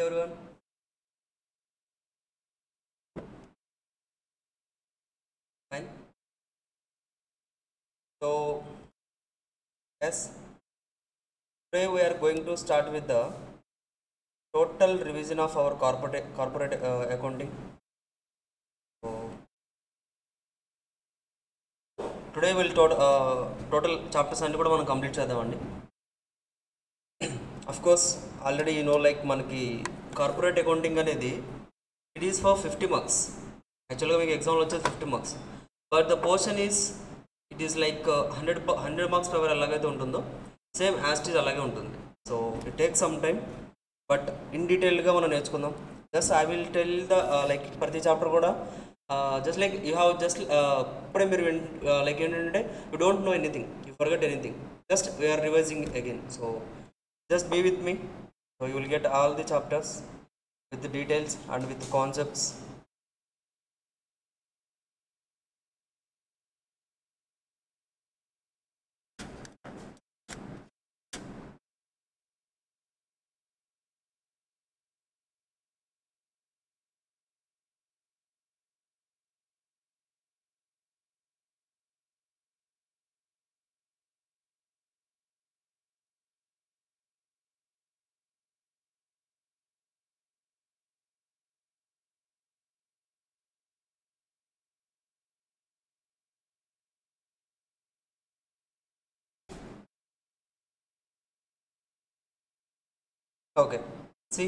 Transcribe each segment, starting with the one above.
everyone. Fine. So, yes, today we are going to start with the total revision of our corporate accounting. So, today we'll total chapters and కూడా మనం complete చేద్దామండి. Of course, already you know like మనకి corporate accounting అనేది it is for 50 marks. యాక్చువల్గా మీకు ఎగ్జామ్లో వచ్చేది 50 marks. But the portion is it is like 100 marks per hour ఎలాగైతే ఉంటుందో సేమ్ యాజ్ ఇట్ ఈజ్ అలాగే ఉంటుంది. So it take some time but in డీటెయిల్గా మనం నేర్చుకుందాం. Just I will tell the like ప్రతి చాప్టర్ కూడా just like you have just ఇప్పుడే మీరు లైక్ ఏంటంటే you don't know anything, you forget anything, just we are revising again. So just be with me, so you will get all the chapters with the details and with the concepts. Okay, see,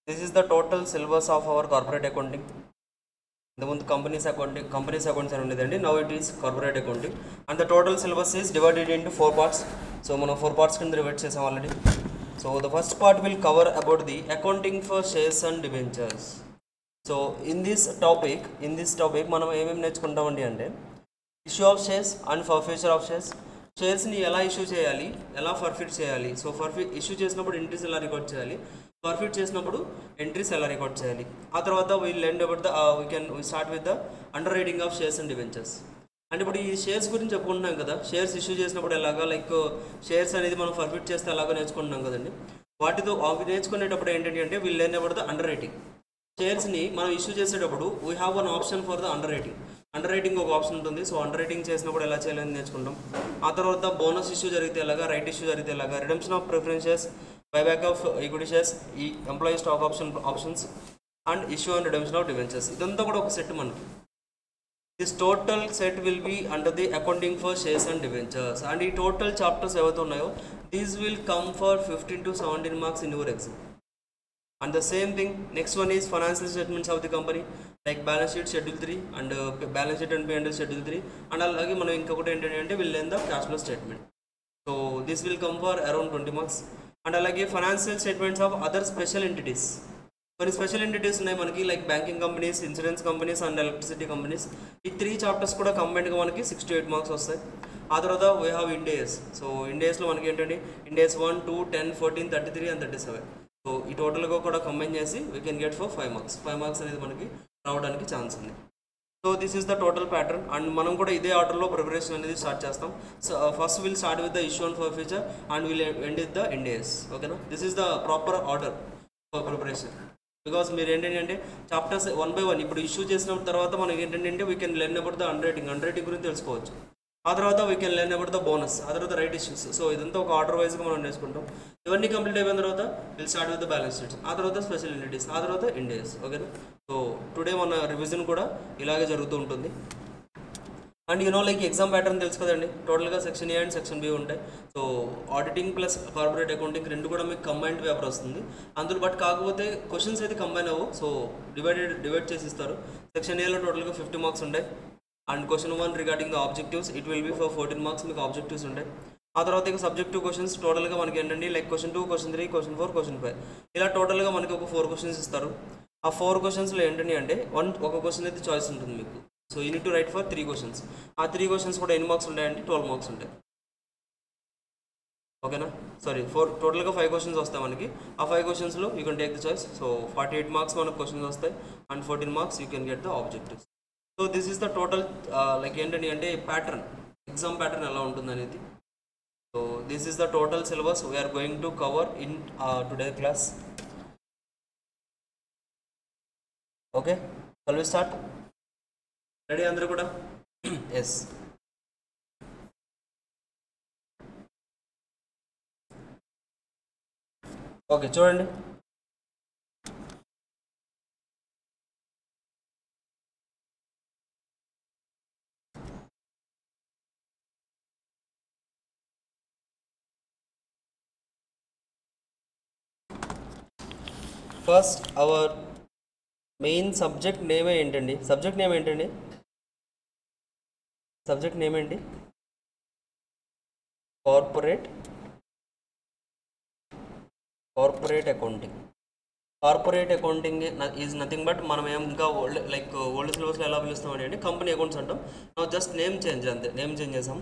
this is the total syllabus of our corporate accounting. The ముందు companies accounts అని ఉండేదండి. Now it is corporate accounting and the total syllabus is divided into 4 parts. So మనం 4 parts కింద divide చేసాం already. So the first part will cover about the accounting for shares and debentures. So in this topic మనం ఏమేమి నేర్చుకుంటామండి అంటే issue of shares and forfeiture of shares, షేర్స్ని ఎలా issue చేయాలి, ఎలా ఫర్ఫిట్ చేయాలి. సో ఇష్యూ చేసినప్పుడు ఎంట్రీస్ ఎలా రికార్డ్ చేయాలి, ఫర్ఫిట్ చేసినప్పుడు ఎంట్రీస్ ఎలా రికార్డ్ చేయాలి. ఆ తర్వాత we'll end about we start with the underwriting of shares and debentures. అంటే ఇప్పుడు ఈ షేర్స్ గురించి చెప్పుకుంటున్నాం కదా, షేర్స్ ఇష్యూ చేసినప్పుడు ఎలాగా లైక్ షేర్స్ అనేది మనం ఫర్ఫిట్ చేస్తే ఎలాగో నేర్చుకుంటున్నాం కదండి. వాటితో అవి నేర్చుకునేటప్పుడు ఏంటంటే అంటే we'll end about the underwriting. షేర్స్ని మనం ఇష్యూ చేసేటప్పుడు we have one option for the underwriting. Underwriting ఒక ఆప్షన్ ఉంటుంది. సో అండర్ రైటింగ్ చేసినప్పుడు ఎలా చేయాలని నేర్చుకుంటాం. ఆ తర్వాత బోనస్ ఇష్యూ జరిగితే ఎలాగా, రైట్ ఇష్యూ జరిగితే ఎలాగా, redemption of preference shares, buyback of equity shares, ఈ employee stock options and issue and redemption of debentures. ఇదంతా కూడా ఒక సెట్ మనకి. This total set will be under the accounting for shares and debentures. And ఈ total chapters ఏవైతే ఉన్నాయో these will come for 15 to 17 marks in your exam. And the same thing, next one is financial statements of the company like balance sheet schedule 3 and balance sheet and P&L schedule 3. And alage మనం ఇంకొకటి ఏంటంటే will learn the cash flow statement. So this will come for around 20 marks. And అలాగే financial statements of other special entities. కొన్ని special entities ఉన్నాయి మనకి like banking companies, insurance companies and electricity companies. ఈ 3 chapters కూడా కంబైన్డ్గా మనకి 6 to 8 marks వస్తాయి. ఆ తర్వాత వీ హ్యావ్ ఇండియస్. సో ఇండియస్లో మనకి ఏంటంటే ఇండియస్ 1, 2, 10, 14, 33 and 37. సో ఈ టోటల్గా కూడా కంబైన్ చేసి we can get for 5 marks. 5 marks అనేది మనకి రావడానికి ఛాన్స్ ఉంది. So this is the total pattern. And మనం కూడా ఇదే ఆర్డర్లో ప్రిపరేషన్ అనేది స్టార్ట్ చేస్తాం. So first will start with the issue and forfeiture and will end with the ఇండియస్. ఓకేనా, this is the proper order for preparation. Because మీరు ఏంటంటే చాప్టర్స్ 1 by 1 ఇప్పుడు ఇష్యూ చేసిన తర్వాత మనకి ఏంటంటే we can learn about the under writing గురించి తెలుసుకోవచ్చు. ఆ తర్వాత we can learn about the bonus, ఆ తర్వాత రైట్ ఇష్యూస్. సో ఇదంతా ఒక ఆర్డర్ వైజ్గా మనం నేర్చుకుంటాం. ఇవన్నీ కంప్లీట్ అయిపోయిన తర్వాత will start with the balance sheets, ఆ తర్వాత స్పెషల్ ఎంటిటీస్, ఆ తర్వాత ఇండియస్. ఓకేనా, సో టుడే మన రివిజన్ కూడా ఇలాగే జరుగుతూ ఉంటుంది. And you know like exam pattern తెలుసు కదండి, టోటల్గా section A and section B ఉంటాయి. So auditing plus corporate accounting రెండు కూడా మీకు కంబైన్డ్ పేపర్ వస్తుంది అందులో. బట్ కాకపోతే క్వశ్చన్స్ అయితే కంబైన్ అవ్వవు. సో డివైడ్ చేసి ఇస్తారు. సెక్షన్ ఏలో టోటల్గా 50 marks ఉంటాయి. And question 1 regarding the objectives it will B for 14 marks మీకు ఆబ్జెక్టివ్స్ ఉంటాయి. ఆ తర్వాత ఇక సబ్జెక్టివ్ క్వశ్చన్స్ టోటల్గా మనకి ఏంటంటే like question 2, question 3, question 4, question 5 ఇలా టోటల్గా మనకి ఒక 4 questions ఇస్తారు. ఆ 4 questions ఏంటంటే అంటే ఒక క్వశ్చన్ అయితే చాయిస్ ఉంటుంది మీకు. So you need to right for 3 questions. ఆ 3 questions కూడా ఎన్ని మార్క్స్ ఉంటాయంటే 12 marks ఉంటాయి. ఓకేనా, సారీ 4 టోటల్గా 5 questions వస్తాయి మనకి. ఆ 5 questionsలో you can take the choice. So 48 marks మనకు క్వశ్చన్స్ వస్తాయి and 14 marks you can get the objectives. So this is the total like ఏంటంటే అంటే ప్యాటర్న్, ఎగ్జామ్ ప్యాటర్న్ ఎలా ఉంటుంది అనేది. So this is the total syllabus we are going to cover in today's class. Okay, shall we start? Ready అందరూ కూడా? Yes. Okay, చూడండి. First our main subject name ఏంటండి? Subject name ఏంటండి? Subject name ఏంటి? Corporate accounting. Corporate accounting is nothing but మనం ఏం ఇంకా old సిలబస్లో ఎలా పిలుస్తామండి అంటే కంపెనీ అకౌంట్స్ అంటాం. ನಾವು జస్ట్ నేమ్ చేంజ్ అంతే, నేమ్ చేంజ్ చేసాం.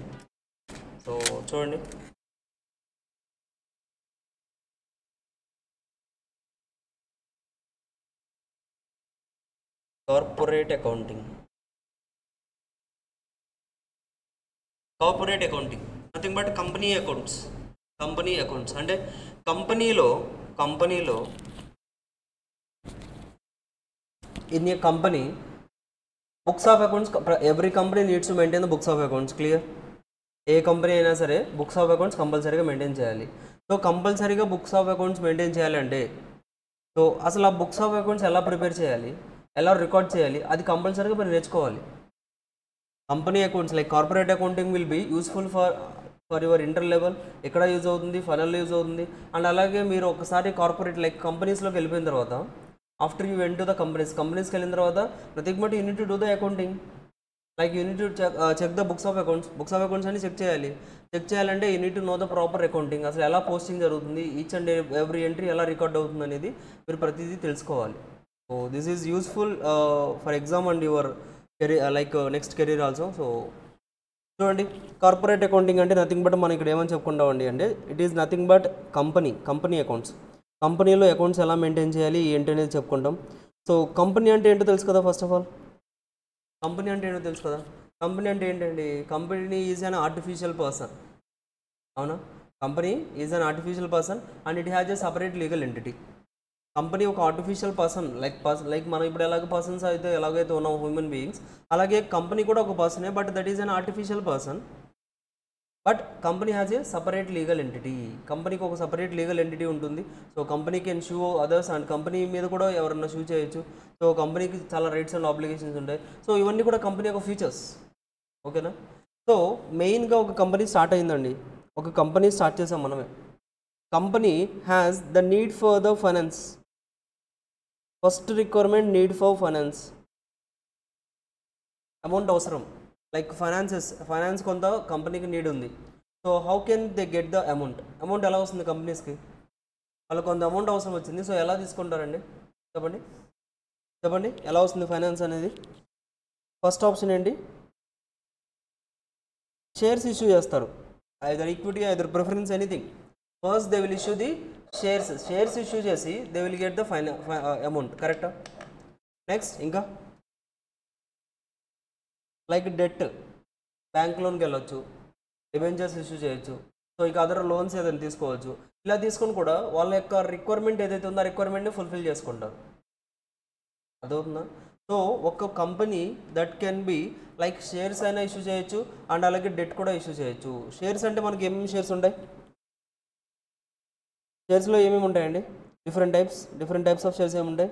సో చూడండి, corporate accounting nothing but company accounts అంటే కంపెనీలో in a company books of accounts, every company needs to maintain the books of accounts. Clear? A company అయినా సరే books of accounts కంపల్సరీగా maintain చేయాలి. So కంపల్సరీగా books of accounts maintain చేయాలంటే so అసలు ఆ బుక్స్ ఆఫ్ అకౌంట్స్ ఎలా prepare చేయాలి, ఎలా రికార్డ్ చేయాలి, అది కంపల్సరీగా మీరు నేర్చుకోవాలి. Company accounts like corporate accounting will be useful for your inter level. ఎక్కడ యూజ్ అవుతుంది? ఫైనల్లో యూజ్ అవుతుంది. అండ్ అలాగే మీరు ఒకసారి కార్పొరేట్ లైక్ కంపెనీస్లోకి వెళ్ళిపోయిన తర్వాత after you went to the కంపెనీస్కి వెళ్ళిన తర్వాత nothing but you need to do the accounting. Like you need to check the books of accounts అని చెక్ చేయాలంటే you need to know the proper accounting. అసలు ఎలా పోస్టింగ్ జరుగుతుంది, each and every entry ఎలా record అవుతుంది అనేది మీరు ప్రతిదీ తెలుసుకోవాలి. So this is useful for exam and your career next career also. So చూడండి, కార్పొరేట్ అకౌంటింగ్ అంటే నథింగ్ బట్ మనం ఇక్కడ ఏమని చెప్పుకుంటామండి అంటే it is nothing but company accounts. కంపెనీలో అకౌంట్స్ ఎలా మెయింటైన్ చేయాలి ఏంటి అనేది చెప్పుకుంటాం. సో కంపెనీ అంటే ఏంటో తెలుసు కదా? ఫస్ట్ ఆఫ్ ఆల్ కంపెనీ అంటే ఏంటో తెలుసు కదా? కంపెనీ అంటే ఏంటండి? Company is an artificial person. అవునా? Company is an artificial person and it has a separate legal entity. Company ఒక ఆర్టిఫిషియల్ పర్సన్ లైక్ మనం ఇప్పుడు ఎలాగైతే ఉన్నాం హ్యూమన్ బీయింగ్స్, అలాగే కంపెనీ కూడా ఒక పర్సనే, but that is an artificial person. But company has a separate legal entity. కంపెనీకి ఒక సపరేట్ లీగల్ ఎంటిటీ ఉంటుంది. So company can sue others and company మీద కూడా ఎవరన్నా షూ చేయొచ్చు. సో కంపెనీకి చాలా రైట్స్ అండ్ ఆబ్లిగేషన్స్ ఉంటాయి. సో ఇవన్నీ కూడా కంపెనీ యొక్క ఫీచర్స్. ఓకేనా? సో మెయిన్గా ఒక కంపెనీ స్టార్ట్ అయిందండి. ఒక కంపెనీ స్టార్ట్ చేసాం మనమే. Company has the need for the finance. First requirement need for finance. Amount అవసరం. లైక్ ఫైనాన్స్ కొంత కంపెనీకి నీడ్ ఉంది. So how can they get the amount ఎలా వస్తుంది కంపెనీస్కి? వాళ్ళకి కొంత అమౌంట్ అవసరం వచ్చింది. సో ఎలా తీసుకుంటారండి? చెప్పండి ఎలా వస్తుంది ఫైనాన్స్ అనేది? ఫస్ట్ ఆప్షన్ ఏంటి? షేర్స్ ఇష్యూ చేస్తారు. Either equity, either preference, anything. First they will issue the shares issue చేసి they will get the amount. కరెక్టా? నెక్స్ట్ ఇంకా లైక్ డెట్, బ్యాంక్ లోన్కి వెళ్ళొచ్చు, డిబెంచర్స్ ఇష్యూ చేయొచ్చు. సో ఇక అదర్ లోన్స్ ఏదైనా తీసుకోవచ్చు. ఇలా తీసుకొని కూడా వాళ్ళ యొక్క రిక్వైర్మెంట్ ఏదైతే ఉందో ఆ రిక్వైర్మెంట్ని ఫుల్ఫిల్ చేసుకుంటారు. అదవుతుందా? సో ఒక company that can be like shares అయినా ఇష్యూ చేయొచ్చు అండ్ అలాగే డెట్ కూడా ఇష్యూ చేయొచ్చు. షేర్స్ అంటే మనకి ఏమేమి షేర్స్ ఉంటాయి? షేర్స్లో ఏమేమి ఉంటాయండి? డిఫరెంట్ టైప్స్ ఆఫ్ షేర్స్ ఏముంటాయి?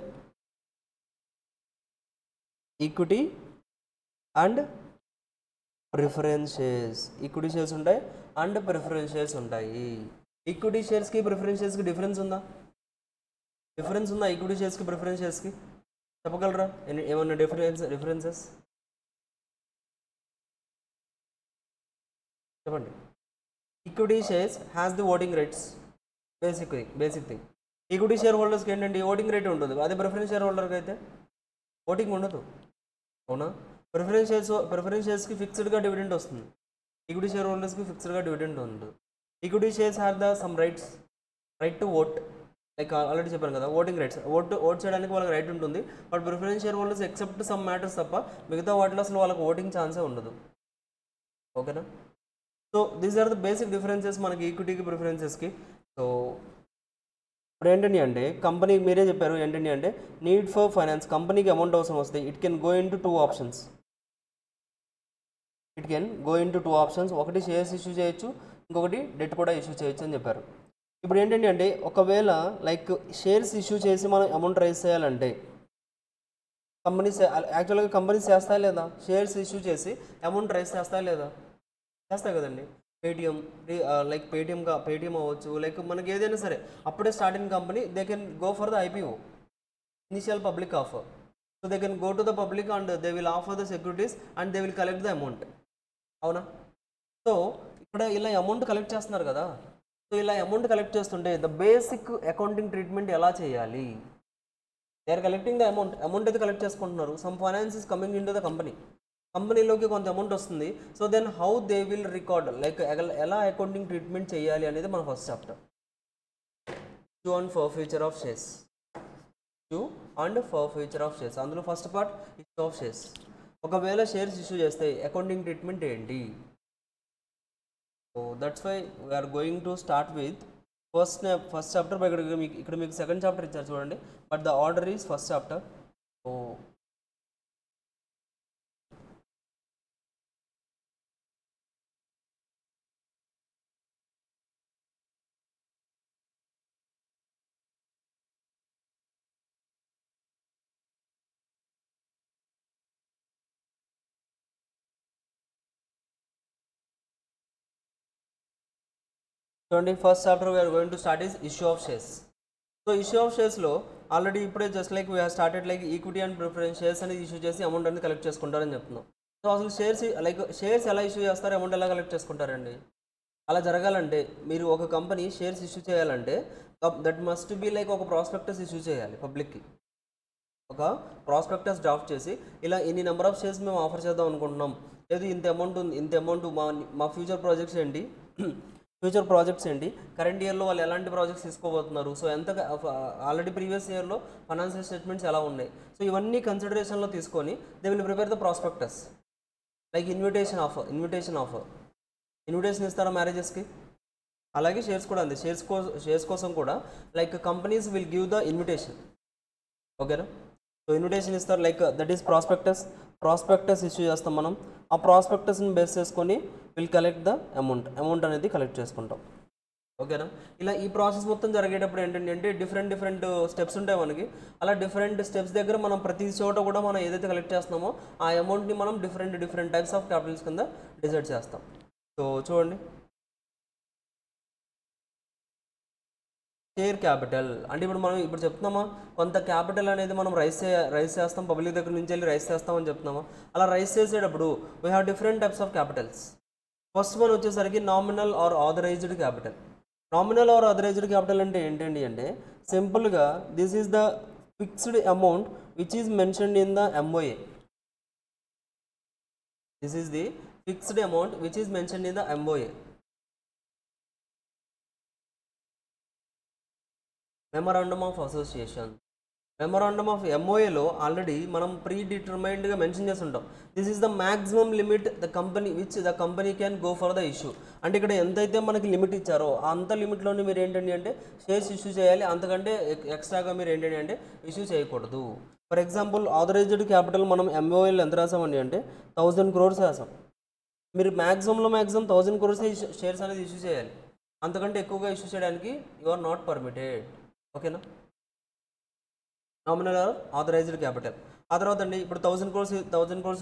Equity and preference shares. Equity shares ఉంటాయి అండ్ ప్రిఫరెన్స్ షేర్స్ ఉంటాయి. ఈక్విటీ షేర్స్కి ప్రిఫరెన్స్ షేర్స్కి డిఫరెన్స్ ఉందా? ఈక్విటీ షేర్స్కి ప్రిఫరెన్స్ షేర్స్కి చెప్పగలరా? ఏమన్నా డిఫరెన్సెస్ చెప్పండి. Equity shares has the voting rights. Basic thing. Equity share హోల్డర్స్కి ఏంటంటే ఓటింగ్ రేట్ ఉంటుంది. అదే ప్రిఫరెన్స్ షేర్ హోల్డర్కి అయితే ఓటింగ్ ఉండదు. అవునా? ప్రిఫరెన్స్ షేర్స్కి ఫిక్స్డ్గా డివిడెండ్ వస్తుంది. ఈక్విటీ షేర్ హోల్డర్స్కి ఫిక్స్డ్గా డివిడెండ్ ఉండదు. Equity shares have the some right to vote. Like already చెప్పాను కదా, ఓటింగ్ రైట్స్. ఓట్ చేయడానికి వాళ్ళకి రైట్ ఉంటుంది. But preference share holders except some matters తప్ప మిగతా వాటిలో అసలు వాళ్ళకి ఓటింగ్ ఛాన్సే ఉండదు. ఓకేనా? So these are the basic differences మనకి ఈక్విటీకి ప్రిఫరెన్సెస్కి. సో ఇప్పుడు ఏంటండి అంటే కంపెనీ మీరే చెప్పారు ఏంటండి అంటే నీడ్ ఫర్ ఫైనాన్స్, కంపెనీకి అమౌంట్ అవసరం వస్తే it can go in to 2 options. It can go in to 2 options. ఒకటి షేర్స్ ఇష్యూ చేయొచ్చు, ఇంకొకటి డెట్ కూడా ఇష్యూ చేయొచ్చు అని చెప్పారు. ఇప్పుడు ఏంటంటే అంటే ఒకవేళ లైక్ షేర్స్ ఇష్యూ చేసి మనం అమౌంట్ రైజ్ చేయాలంటే కంపెనీస్ యాక్చువల్గా కంపెనీస్ చేస్తాయా లేదా? షేర్స్ ఇష్యూ చేసి అమౌంట్ రైజ్ చేస్తాయా లేదా? చేస్తాయి కదండి. పేటిఎం లైక్ పేటిఎం అవ్వచ్చు, లైక్ మనకి ఏదైనా సరే అప్పుడే starting company they can go for the IPO, initial public offer. So they can go to the public and they will offer the securities and they will collect the amount. అవునా? So ఇక్కడ ఇలా amount collect చేస్తున్నారు కదా. So ఇలా amount collect చేస్తుంటే the basic accounting treatment ఎలా చేయాలి? They are collecting the amount అయితే కలెక్ట్ చేసుకుంటున్నారు. Some finance is coming into the కంపెనీలోకి కొంత అమౌంట్ వస్తుంది. So then how they will record, like ఎలా అకౌంటింగ్ ట్రీట్మెంట్ చేయాలి అనేది మన first chapter. Issue and forfeiture of shares. Issue and forfeiture of shares, అందులో first part issue of shares. ఒకవేళ shares issue చేస్తే accounting treatment ఏంటి? So that's why we are going to start with first chapter. ఇక్కడ మీకు second chapter ఇచ్చారు చూడండి, but the order is first chapter. So చూడండి, first chapter we are going to start is issue of shares. So issue of షేర్స్లో already ఇప్పుడే just like we started like equity and preference shares అనేది issue చేసి amount అనేది collect చేసుకుంటారని చెప్తున్నాం. So అసలు shares ఎలా ఇష్యూ చేస్తారు, అమౌంట్ ఎలా కలెక్ట్ చేసుకుంటారండి? అలా జరగాలంటే మీరు ఒక కంపెనీ షేర్స్ ఇష్యూ చేయాలంటే దట్ మస్ట్ బి లైక్ ఒక ప్రాస్పెక్టస్ ఇష్యూ చేయాలి పబ్లిక్కి. ఒక ప్రాస్పెక్టస్ డ్రాఫ్ట్ చేసి ఇలా ఇన్ని నెంబర్ ఆఫ్ షేర్స్ మేము ఆఫర్ చేద్దాం అనుకుంటున్నాం, లేదు ఇంత అమౌంట్ ఉంది, ఇంత అమౌంట్ మా ఫ్యూచర్ ప్రాజెక్ట్స్ ఏంటి, కరెంట్ ఇయర్లో వాళ్ళు ఎలాంటి ప్రాజెక్ట్స్ తీసుకోబోతున్నారు, సో ఎంత ఆల్రెడీ ప్రీవియస్ ఇయర్లో ఫైనాన్షియల్ స్టేట్మెంట్స్ ఎలా ఉన్నాయి, సో ఇవన్నీ కన్సిడరేషన్లో తీసుకొని they will prepare the prospectus. Like invitation ఇస్తారా మ్యారేజెస్కి? అలాగే షేర్స్ కూడా అంతే. షేర్స్ కోసం కూడా like companies will give the invitation. ఓకేనా? సో ఇన్విటేషన్ ఇస్తారు, like that is prospectus issue చేస్తాం మనం. ఆ ప్రాస్పెక్టస్ని బేస్ చేసుకొని విల్ కలెక్ట్ ద అమౌంట్ అనేది కలెక్ట్ చేసుకుంటాం. ఓకేనా? ఇలా ఈ ప్రాసెస్ మొత్తం జరిగేటప్పుడు ఏంటంటే డిఫరెంట్ స్టెప్స్ ఉంటాయి మనకి. అలా డిఫరెంట్ స్టెప్స్ దగ్గర మనం ప్రతి చోట కూడా మనం ఏదైతే కలెక్ట్ చేస్తున్నామో ఆ అమౌంట్ని మనం డిఫరెంట్ టైప్స్ ఆఫ్ క్యాపిటల్స్ కింద డిసైడ్ చేస్తాం. సో చూడండి, షేర్ క్యాపిటల్ అంటే ఇప్పుడు చెప్తున్నామా కొంత క్యాపిటల్ అనేది మనం రైస్ చేస్తాం, పబ్లిక్ దగ్గర నుంచి వెళ్ళి రైస్ చేస్తామని చెప్తున్నామా? అలా రైస్ చేసేటప్పుడు we have different types of capitals. First one వచ్చేసరికి nominal or authorised capital. Nominal or authorised capital అంటే ఏంటండి అంటే సింపుల్గా this is the fixed amount which is mentioned in the MOA. This is the fixed amount which is mentioned in the MOA. Memorandum of association. Memorandum of MOAలో already మనం ప్రీ డిటర్మైన్డ్గా mention చేసి ఉంటాం. This is the maximum limit the company can go for the issue. అంటే ఇక్కడ ఎంతైతే మనకి లిమిట్ ఇచ్చారో అంత లిమిట్లోనే మీరు ఏంటండి అంటే షేర్స్ ఇష్యూ చేయాలి, అంతకంటే ఎక్స్ట్రాగా మీరు ఏంటండి అంటే ఇష్యూ చేయకూడదు. ఫర్ ఎగ్జాంపుల్ ఆథరైజ్డ్ క్యాపిటల్ మనం MOAలో ఎంత రాసామండి అంటే 1000 crores రాసాం. మీరు మ్యాక్సిమం 1000 crores షేర్స్ అనేది ఇష్యూ చేయాలి, అంతకంటే ఎక్కువగా ఇష్యూ చేయడానికి యు ఆర్ నాట్ పర్మిటెడ్. ఓకేనా? Nominal or authorised capital. ఆ తర్వాత అండి ఇప్పుడు 1000 crores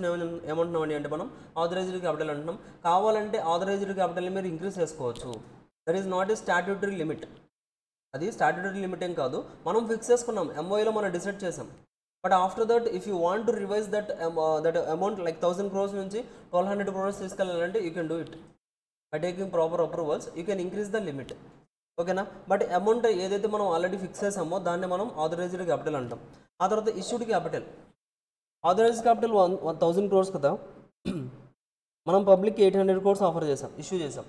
ఏమంటున్నామండి అంటే మనం ఆథరైజ్డ్ క్యాపిటల్ అంటున్నాం. కావాలంటే ఆథరైజ్డ్ క్యాపిటల్ని మీరు ఇంక్రీజ్ చేసుకోవచ్చు. That is not a statutory limit. అది స్టాట్యూటరీ లిమిట్ ఏం కాదు, మనం ఫిక్స్ చేసుకున్నాం, MOAలో మనం డిసైడ్ చేసాం. But after that if you want to revise that amount like 1000 crores నుంచి 1200 crores తీసుకెళ్ళాలంటే you can do it by taking proper approvals. You can increase the limit. ఓకేనా? బట్ అమౌంట్ ఏదైతే మనం ఆల్రెడీ ఫిక్స్ చేసామో దాన్ని మనం authorised capital అంటాం. ఆ తర్వాత issued capital. Authorized capital 1000 crores కదా, మనం పబ్లిక్ 800 crores ఇష్యూ చేసాం.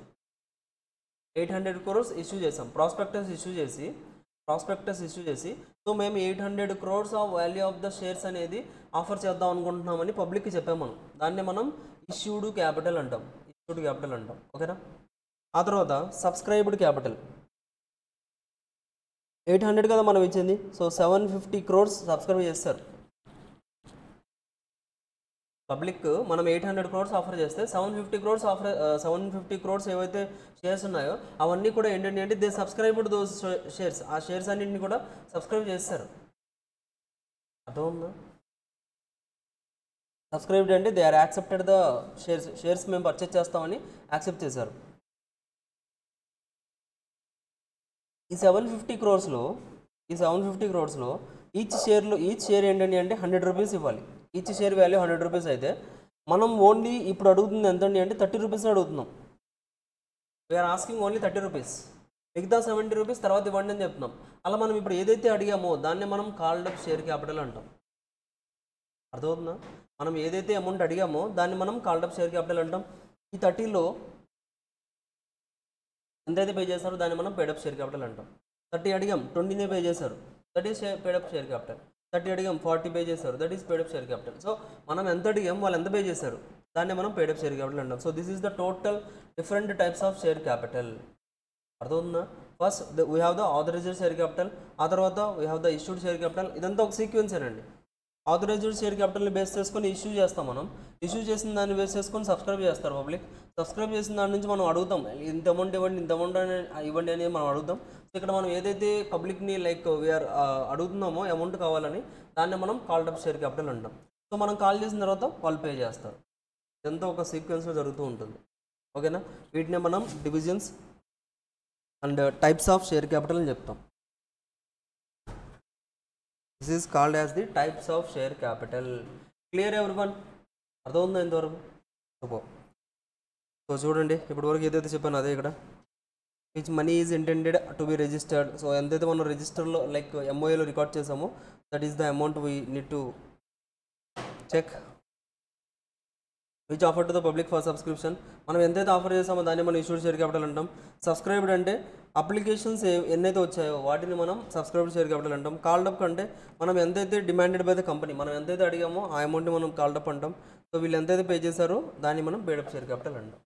800 crores ఇష్యూ చేసాం, ప్రాస్పెక్టస్ ఇష్యూ చేసి సో మేము 800 crores of value of the shares అనేది ఆఫర్ చేద్దాం అనుకుంటున్నామని పబ్లిక్కి చెప్పాం మనం. దాన్ని మనం ఇష్యూడ్ క్యాపిటల్ అంటాం. ఇష్యూడ్ క్యాపిటల్ అంటాం. ఓకేనా. ఆ తర్వాత సబ్స్క్రైబ్డ్ క్యాపిటల్ 800 కదా మనం ఇచ్చింది. సో 750 crores సబ్స్క్రైబ్ చేస్తారు. పబ్లిక్ మనం 800 crores ఆఫర్ చేస్తే 750 crores ఏవైతే షేర్స్ ఉన్నాయో అవన్నీ కూడా ఏంటంటే అంటే దే సబ్స్క్రైబ్డ్ దోస్ షేర్స్. ఆ షేర్స్ అన్నింటిని కూడా సబ్స్క్రైబ్ చేస్తారు. అర్థమవుతుందా? సబ్స్క్రైబ్డ్ అంటే they are accepted the shares మేము పర్చేస్ చేస్తామని యాక్సెప్ట్ చేశారు. ఈ 750 crores ఈచ్ షేర్ ఏంటండి అంటే 100 రూపీస్ ఇవ్వాలి. ఈచ్ షేర్ వాల్యూ 100 రూపీస్ అయితే మనం ఓన్లీ ఇప్పుడు అడుగుతుంది ఎంతండి అంటే 30 రూపీస్ అడుగుతున్నాం. We are asking only 30 rupees. మిగతా 70 రూపీస్ తర్వాత ఇవ్వండి అని చెప్తున్నాం. అలా మనం ఇప్పుడు ఏదైతే అడిగామో దాన్ని మనం కాల్డ్ అప్ షేర్ క్యాపిటల్ అంటాం. అర్థమవుతుందా? మనం ఏదైతే అమౌంట్ అడిగామో దాన్ని మనం కాల్డ్ అప్ షేర్ క్యాపిటల్ అంటాం. ఈ 30లో ఎంతైతే పే చేస్తారో దాన్ని మనం పేడప్ షేర్ క్యాపిటల్ అంటాం. 30 అడిగాం, 20నే పే చేశారు, that is paid up share capital. 30 అడిగాం, 40 పే చేశారు, that is paid up share capital. So మనం ఎంత అడిగాం వాళ్ళు ఎంత పే చేశారు దాన్ని మనం పేడప్ షేర్ క్యాపిటల్ అంటాం. So this is the total different types of share capital. అర్థమవుతుందా? First we have the authorised share capital, ఆ తర్వాత we have the issued share capital. ఇదంతా ఒక సీక్వెన్స్ ఏనండి. ఆథరైజ్డ్ షేర్ క్యాపిటల్ని బేస్ చేసుకొని ఇష్యూ చేస్తాం. మనం ఇష్యూ చేసిన దాన్ని బేస్ చేసుకొని సబ్స్క్రైబ్ చేస్తారు పబ్లిక్. సబ్స్క్రైబ్ చేసిన దాని నుంచి మనం అడుగుతాం ఇంత అమౌంట్ ఇవ్వండి, ఇంత అమౌంట్ ఇవ్వండి అనేది మనం అడుగుతాం. సో ఇక్కడ మనం ఏదైతే పబ్లిక్ని లైక్ వీఆర్ అడుగుతున్నామో అమౌంట్ కావాలని దాన్ని మనం కాల్డ్ అప్ షేర్ క్యాపిటల్ అంటాం. సో మనం కాల్ చేసిన తర్వాత వాళ్ళు పే చేస్తారు. ఇదంతా ఒక సీక్వెన్స్లో జరుగుతూ ఉంటుంది. ఓకేనా. వీటిని మనం divisions and types of share capital అని చెప్తాం. This is called as the types of share capital. Clear everyone? అర్థమవుతుందా ఇంతవరకు? సో చూడండి, ఇప్పటివరకు ఏదైతే చెప్పాను అదే ఇక్కడ. Which money is intended to be registered. So ఎంతైతే మనం రిజిస్టర్లో లైక్ ఎంఓఏలో రికార్డ్ చేసామో that is the amount we need to check. Which offer to the public for subscription. మనం ఎంతైతే ఆఫర్ చేసామో దాన్ని మనం ఇష్యూడ్ షేర్ క్యాపిటల్ అంటాం. సబ్స్క్రైబ్డ్ అంటే అప్లికేషన్స్ ఎన్నైతే వచ్చాయో వాటిని మనం సబ్స్క్రైబ్డ్ షేర్ క్యాపిటల్ అంటాం. కాల్డ్ అప్ అంటే మనం ఎంతైతే డిమాండెడ్ బై ద కంపెనీ, మనం ఎంతైతే అడిగామో ఆ అమౌంట్ని మనం కాల్డ్ అప్ అంటాం. సో వీళ్ళు ఎంతైతే పే చేశారో దాన్ని మనం పేడప్ షేర్ క్యాపిటల్ అంటాం.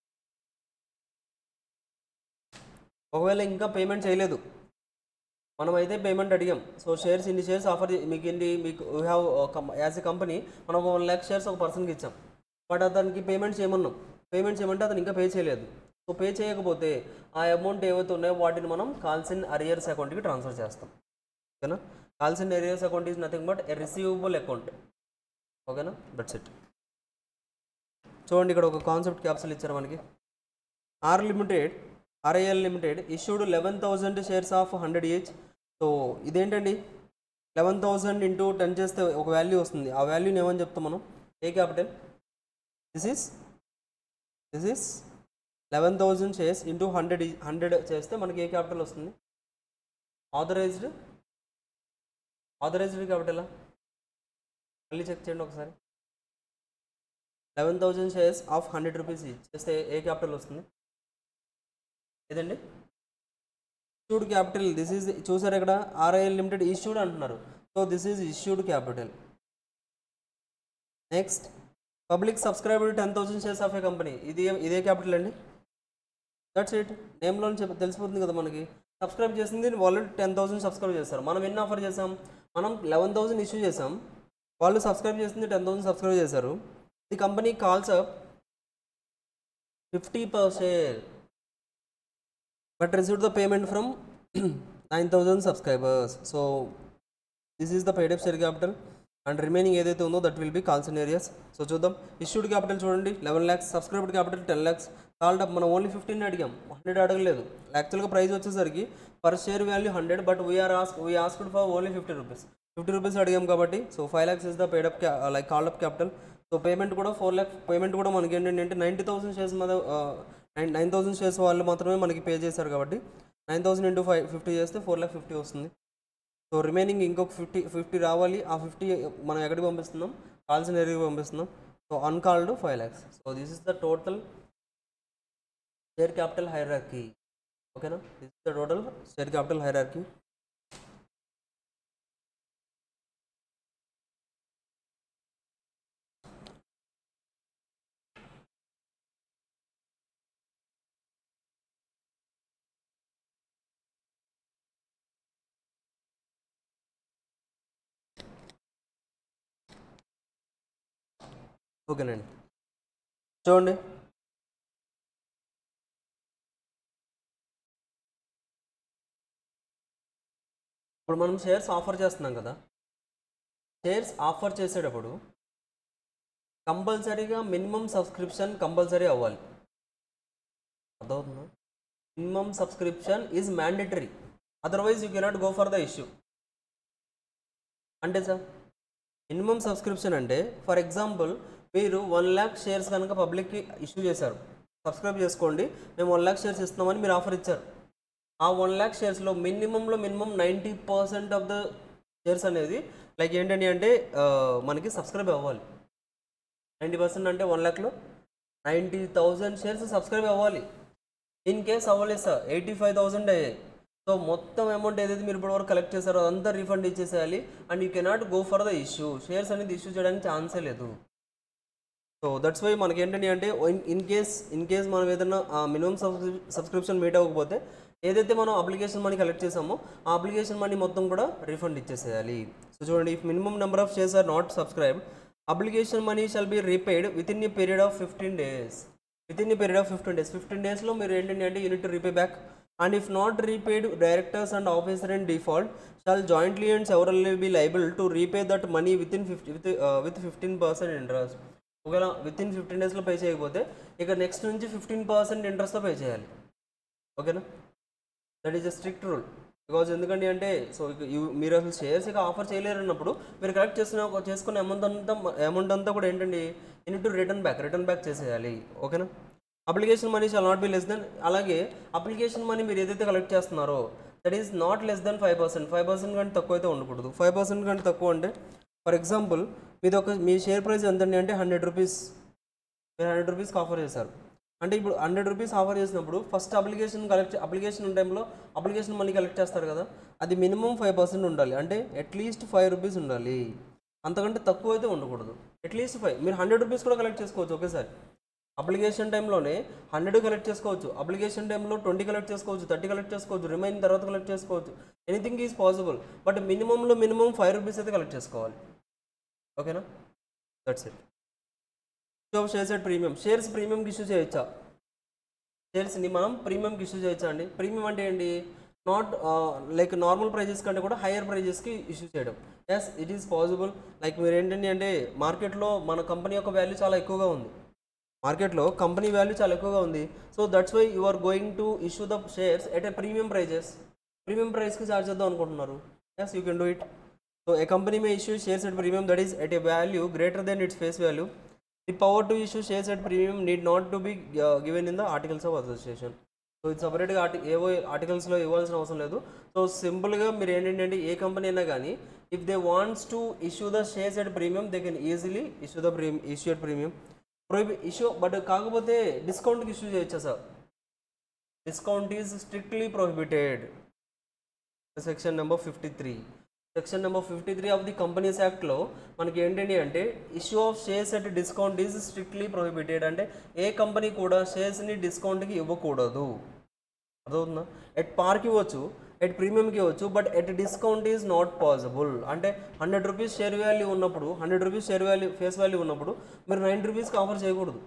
ఒకవేళ ఇంకా పేమెంట్ చేయలేదు, మనం అయితే పేమెంట్ అడిగాం. సో షేర్స్ ఇన్ని షేర్స్ ఆఫర్ మీకు we have as a company మనం 1 lakh షేర్స్ ఒక పర్సన్కి ఇచ్చాం. బట్ అతనికి పేమెంట్ చేయమంటే అతను ఇంకా పే చేయలేదు. సో పే చేయకపోతే ఆ అమౌంట్ ఏవైతే ఉన్నాయో వాటిని మనం కాల్స్ ఇన్ అరియర్స్ అకౌంట్కి ట్రాన్స్ఫర్ చేస్తాం. ఓకేనా. Calls in arrears account is nothing but a receivable account. ఓకేనా, దట్స్ ఇట్. చూడండి, ఇక్కడ ఒక కాన్సెప్ట్ క్యాప్సూల్ ఇచ్చారు మనకి. RIL limited issued 11,000 shares of 100 each. So ఇదేంటండి, 11,000 ఇంటూ 10 చేస్తే ఒక వాల్యూ వస్తుంది. ఆ వాల్యూని ఏమని చెప్తాం మనం? ఏ capital. This is 11,000 shares into 100 చేస్తే మనకి ఏ క్యాపిటల్ వస్తుంది? ఆథరైజ్డ్ క్యాపిటలా? మళ్ళీ చెక్ చేయండి ఒకసారి. 11,000 షేర్స్ ఆఫ్ 100 రూపీస్ చేస్తే ఏ క్యాపిటల్ వస్తుంది? ఏదండి, ఇష్యూడ్ క్యాపిటల్. దిస్ ఈజ్ చూసారు ఇక్కడ RIL లిమిటెడ్ ఇష్యూడ్ అంటున్నారు. So this is issued capital. Next, public subscriber 10,000 shares of a company. ఇదే క్యాపిటల్ అండి. That's it. నేమ్లో తెలిసిపోతుంది కదా మనకి. సబ్స్క్రైబ్ చేసింది వాళ్ళు 10,000 సబ్స్క్రైబ్ చేస్తారు. మనం ఎన్ని ఆఫర్ చేసాం? మనం 11,000 ఇష్యూ చేసాం. వాళ్ళు సబ్స్క్రైబ్ చేసింది 10,000 సబ్స్క్రైబ్ చేశారు. The company calls up 50 per share but received the payment from 9,000 subscribers. So this is the paid up share capital and remaining ఏదైతే ఉందో that will B calls in areas. So చూద్దాం. Issued capital చూడండి 11 lakhs, subscribed capital 10 lakhs, called up మనం only 15 అడిగాం, 100 అడగలేదు. యాక్చువల్గా price వచ్చేసరికి per share value 100 but we asked for only 50 rupees. 50 rupees అడిగాం కాబట్టి so 5 lakhs is the paid up like called up capital. So payment కూడా 4 lakhs payment కూడా మనకి ఏంటంటే 90,000 షేర్స్ మీద 9,000 షేర్స్ వాళ్ళు మాత్రమే మనకి పే చేశారు కాబట్టి 9,000 ఇంటూ 50 చేస్తే 4,50,000 వస్తుంది. సో రిమైనింగ్ ఇంకొక 50 రావాలి. ఆ 50 మనం ఎక్కడికి పంపిస్తున్నాం? కాల్స్ ఇన్ ఏరియాకి పంపిస్తున్నాం. So uncalled 5 lakhs. So this is the total share capital hierarchy. ఓకేనా, this is the total share capital hierarchy. ఓకేనండి, చూడండి ఇప్పుడు మనం షేర్స్ ఆఫర్ చేస్తున్నాం కదా, షేర్స్ ఆఫర్ చేసేటప్పుడు కంపల్సరీగా మినిమం సబ్స్క్రిప్షన్ కంపల్సరీ అవ్వాలి. అర్థమవుతుందా? Minimum subscription is mandatory, otherwise you cannot go for the issue. అంటే సార్ మినిమం సబ్స్క్రిప్షన్ అంటే ఫర్ ఎగ్జాంపుల్ మీరు 1 lakh షేర్స్ కనుక పబ్లిక్కి ఇష్యూ చేశారు, సబ్స్క్రైబ్ చేసుకోండి మేము 1 lakh షేర్స్ ఇస్తున్నామని మీరు ఆఫర్ ఇచ్చారు. ఆ 1 lakh షేర్స్లో మినిమం 90% ఆఫ్ ద షేర్స్ అనేది లైక్ ఏంటండి అంటే మనకి సబ్స్క్రైబ్ అవ్వాలి. 90% అంటే 1 lakhలో 90,000 షేర్స్ సబ్స్క్రైబ్ అవ్వాలి. ఇన్ కేస్ అవ్వలేదు సార్ 85,000 అయ్యాయి, సో మొత్తం అమౌంట్ ఏదైతే మీరు ఇప్పటివరకు కలెక్ట్ చేశారో అదంతా రీఫండ్ ఇచ్చేసేయాలి. And you cannot go for the issue, shares అనేది ఇష్యూ చేయడానికి ఛాన్సే లేదు. సో దట్స్ వై మనకి ఏంటంటే అంటే ఇన్ కేస్ మనం ఏదైనా మినిమం సబ్స్క్రిప్షన్ మీట్ అవ్వకపోతే ఏదైతే మనం అప్లికేషన్ మనీ కలెక్ట్ చేసామో ఆ అప్లికేషన్ మనీ మొత్తం కూడా రీఫండ్ ఇచ్చేసేయాలి. సో చూడండి, if minimum number of shares are not subscribed application money shall be repaid within a period of 15 days. Within a period of 15 daysలో మీరు ఏంటంటే అంటే unit repay back. And if not repaid, directors and officer in default shall jointly and severally be liable to repay that money with 15% interest. ఒకవేళ with in 15 daysలో pay చేయకపోతే ఇక next నుంచి 15% ఇంట్రెస్ట్తో pay చేయాలి. ఓకేనా? That is a strict rule. Because ఎందుకంటే అంటే so మీరు అసలు షేర్స్ ఇక ఆఫర్ చేయలేరు అన్నప్పుడు మీరు కలెక్ట్ చేసుకున్న అమౌంట్ అంతా కూడా ఏంటండి యూనిట్ రిటర్న్ బ్యాక్ చేసేయాలి. ఓకేనా? Application money shall not be less than, అలాగే అప్లికేషన్ మనీ మీరు ఏదైతే కలెక్ట్ చేస్తున్నారో that is not less than 5% కంటే తక్కువ అయితే ఉండకూడదు. 5% కంటే తక్కువ అంటే for example me share price ఎంతండి అంటే 100 రూపీస్, మీరు 100 రూపీస్కి ఆఫర్ చేశారు అంటే ఇప్పుడు 100 రూపీస్ ఆఫర్ చేసినప్పుడు ఫస్ట్ అప్లికేషన్ టైంలో అప్లికేషన్ మనీ కలెక్ట్ చేస్తారు కదా, అది మినిమం 5% ఉండాలి. అంటే అట్లీస్ట్ 5 రూపీస్ ఉండాలి, అంతకంటే తక్కువ అయితే ఉండకూడదు. అట్లీస్ట్ 5, మీరు 100 రూపీస్ కూడా కలెక్ట్ చేసుకోవచ్చు ఒకేసారి. అప్లికేషన్ టైంలోనే 100 కలెక్ట్ చేసుకోవచ్చు, అప్లికేషన్ టైంలో 20 కలెక్ట్ చేసుకోవచ్చు, 30 కలెక్ట్ చేసుకోవచ్చు, రిమైన్ తర్వాత కలెక్ట్ చేసుకోవచ్చు, anything is possible. But minimum 5 rupees అయితే కలెక్ట్ చేసుకోవాలి. ఓకేనా? That's it. Issue of shares at premium. Shares ప్రీమియంకి ఇష్యూ చేయొచ్చా? షేర్స్ని మనం ప్రీమియంకి ఇష్యూ చేయొచ్చా అండి? ప్రీమియం అంటే ఏంటి? నాట్ లైక్ నార్మల్ ప్రైజెస్ కంటే కూడా హయ్యర్ ప్రైజెస్కి ఇష్యూ చేయడం. Yes, it is possible. Like మీరు ఏంటండి అంటే మార్కెట్లో మన కంపెనీ యొక్క వాల్యూ చాలా ఎక్కువగా ఉంది, మార్కెట్లో కంపెనీ వాల్యూ చాలా ఎక్కువగా ఉంది. So that's why you are going to issue the shares at a premium ప్రైస్కి ఛార్జ్ చేద్దాం అనుకుంటున్నారు. Yes, you can do it. So a company may issue shares at premium that is at a value greater than its face value. The power to issue shares at premium need not to be given in the articles of association. So ఇది సపరేట్గా ఏవో ఆర్టికల్స్లో ఇవ్వాల్సిన అవసరం లేదు. So సింపుల్గా మీరు ఏంటంటే ఏ company అయినా కానీ if they wants to issue the shares at premium they can easily issue at premium issue. But కాకపోతే డిస్కౌంట్కి ఇష్యూ చేయొచ్చా sir? Discount is strictly prohibited. Section number 53 of the companies యాక్ట్లో మనకి ఏంటండి అంటే issue of shares at discount is strictly prohibited. అంటే ఏ company కూడా షేర్స్ని డిస్కౌంట్కి ఇవ్వకూడదు. అదవుతుందా? At పార్కి ఇవ్వచ్చు, ఎట్ ప్రీమియంకి ఇవ్వచ్చు, but at discount is not possible. అంటే 100 రూపీస్ షేర్ వాల్యూ ఉన్నప్పుడు 100 రూపీస్ ఫేస్ వాల్యూ ఉన్నప్పుడు మీరు 90 రూపీస్కి ఆఫర్ చేయకూడదు.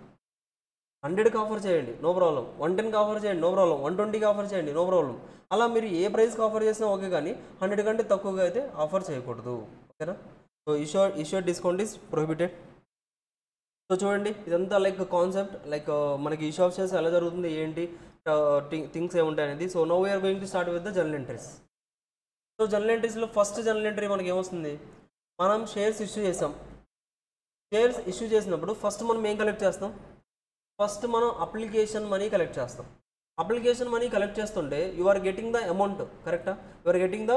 100కి ఆఫర్ చేయండి, నో ప్రాబ్లం. 110కి ఆఫర్ చేయండి, నో ప్రాబ్లం. 120కి ఆఫర్ చేయండి, నో ప్రాబ్లం. అలా మీరు ఏ ప్రైస్కి ఆఫర్ చేసినా ఓకే, కానీ 100 కంటే తక్కువగా అయితే ఆఫర్ చేయకూడదు. ఓకేనా? So issue discount is prohibited. So చూడండి, ఇదంతా లైక్ కాన్సెప్ట్, లైక్ మనకి ఇష్యూ ఆఫ్ షేర్స్ ఎలా జరుగుతుంది, ఏంటి థింగ్స్ ఏముంటాయి అనేది. So now we are going to start with the journal entries. So journal ఎంట్రీస్లో ఫస్ట్ జర్నల్ ఎంట్రీ మనకి ఏమొస్తుంది? మనం షేర్స్ ఇష్యూ చేసాం. షేర్స్ ఇష్యూ చేసినప్పుడు ఫస్ట్ మనం ఏం కలెక్ట్ చేస్తాం? ఫస్ట్ మనం అప్లికేషన్ మనీ కలెక్ట్ చేస్తాం. అప్లికేషన్ మనీ కలెక్ట్ చేస్తుంటే you are getting the amount, కరెక్టా? You are getting the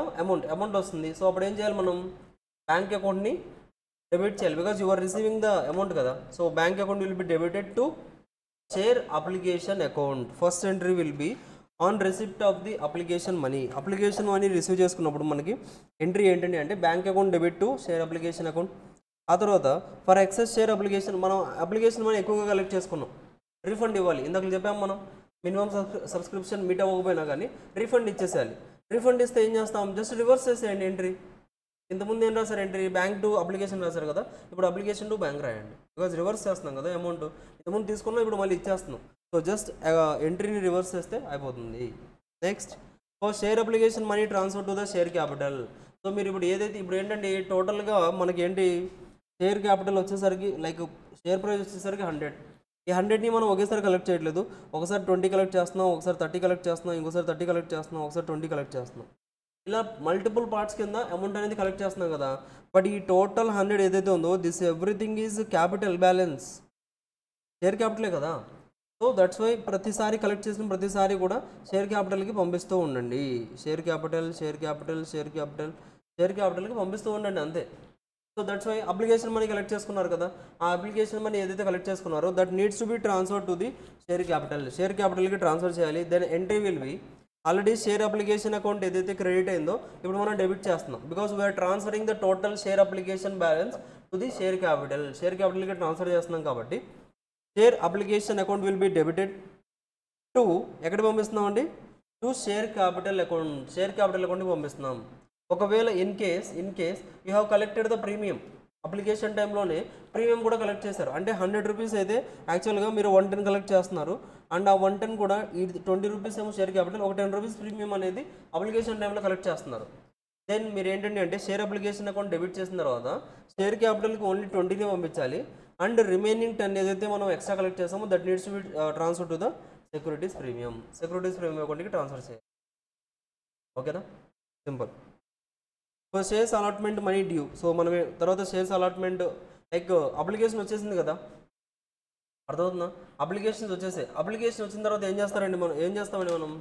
amount వస్తుంది. సో అప్పుడు ఏం చేయాలి? మనం బ్యాంక్ అకౌంట్ని డెబిట్ చేయాలి, because you are receiving the amount కదా. So bank account will be debited to share application account. First entry will be on receipt of the application money. Application money receive చేసుకున్నప్పుడు మనకి entry ఏంటంటే అంటే bank account debit to share application account. ఆ తర్వాత for excess share application, మనం application money ఎక్కువగా collect చేసుకున్నాం, refund ఇవ్వాలి. ఇందాక చెప్పాము మనం మినిమం సబ్స్క్రిప్షన్ మీట్ అవ్వకపోయినా కానీ రీఫండ్ ఇచ్చేసేయాలి. రీఫండ్ ఇస్తే ఏం చేస్తాం? జస్ట్ రివర్స్ చేసేయండి ఎంట్రీ. ఇంతకుముందు ఏం రాశారు ఎంట్రీ, బ్యాంక్ టు అప్లికేషన్ రాశారు కదా, ఇప్పుడు అప్లికేషన్ టు బ్యాంక్ రాయండి. బికాజ్ రివర్స్ చేస్తున్నాం కదా అమౌంట్, ఇంతకుముందు తీసుకున్నాం ఇప్పుడు మళ్ళీ ఇచ్చేస్తున్నాం. సో జస్ట్ ఎంట్రీని రివర్స్ చేస్తే అయిపోతుంది. Next share application money transfer to the share capital. So మీరు ఇప్పుడు ఏదైతే ఇప్పుడు ఏంటంటే టోటల్గా మనకి ఏంటి షేర్ క్యాపిటల్ వచ్చేసరికి లైక్ షేర్ ప్రైస్ వచ్చేసరికి 100. ఈ 100ని మనం ఒకేసారి కలెక్ట్ చేయట్లేదు, ఒకసారి 20 కలెక్ట్ చేస్తున్నాం, ఒకసారి 30 కలెక్ట్ చేస్తున్నాం, ఇంకోసారి 30 కలెక్ట్ చేస్తున్నాం, ఒకసారి 20 కలెక్ట్ చేస్తున్నాం. ఇలా మల్టిపుల్ పార్ట్స్ కింద అమౌంట్ అనేది కలెక్ట్ చేస్తున్నాం కదా. బట్ ఈ టోటల్ 100 ఏదైతే ఉందో this everything is capital balance, share క్యాపిటలే కదా. సో దట్స్ వై ప్రతిసారి కలెక్ట్ చేసిన ప్రతిసారి కూడా షేర్ క్యాపిటల్కి పంపిస్తూ ఉండండి. Share capital share capital share capital share క్యాపిటల్కి పంపిస్తూ ఉండండి అంతే. So that's why application money collect చేసుకున్నారు కదా, ఆ అప్లికేషన్ మనీ ఏదైతే కలెక్ట్ చేసుకున్నారో that needs to be transfer to the share capital, share క్యాపిటల్కి ట్రాన్స్ఫర్ చేయాలి. Then entry will be already share application account ఏదైతే క్రెడిట్ అయిందో ఇప్పుడు మనం డెబిట్ చేస్తున్నాం. Because we are transferring the total share application balance to the share capital, share క్యాపిటల్కి transfer చేస్తున్నాం కాబట్టి share application account will be debited to ఎక్కడ పంపిస్తున్నాం అండి, to share capital account, share capital అకౌంట్కి పంపిస్తున్నాం. ఒకవేళ in case you have collected the premium, application టైంలోనే ప్రీమియం కూడా కలెక్ట్ చేశారు అంటే 100 రూపీస్ అయితే యాక్చువల్గా మీరు 110 కలెక్ట్ చేస్తున్నారు అండ్ ఆ 110 కూడా ఈ 20 రూపీస్ ఏమో షేర్ క్యాపిటల్, ఒక 10 రూపీస్ ప్రీమియం అనేది అప్లికేషన్ టైంలో కలెక్ట్ చేస్తున్నారు. దెన్ మీరు ఏంటంటే అంటే షేర్ అప్లికేషన్ అకౌంట్ డెబిట్ చేసిన తర్వాత షేర్ క్యాపిటల్కి ఓన్లీ 20నే పంపించాలి అండ్ రిమైనింగ్ 10 ఏదైతే మనం ఎక్స్ట్రా కలెక్ట్ చేస్తామో that needs to be transfer to the securities premium, securities premium అకౌంట్కి ట్రాన్స్ఫర్ చేయాలి. ఓకేనా, simple. So shares allotment money due. So మనం తర్వాత షేర్స్ అలాట్మెంట్ లైక్ అప్లికేషన్ వచ్చేసింది కదా, అర్థమవుతుందా, అప్లికేషన్స్ వచ్చేసాయి. అప్లికేషన్ వచ్చిన తర్వాత ఏం చేస్తామండి మనం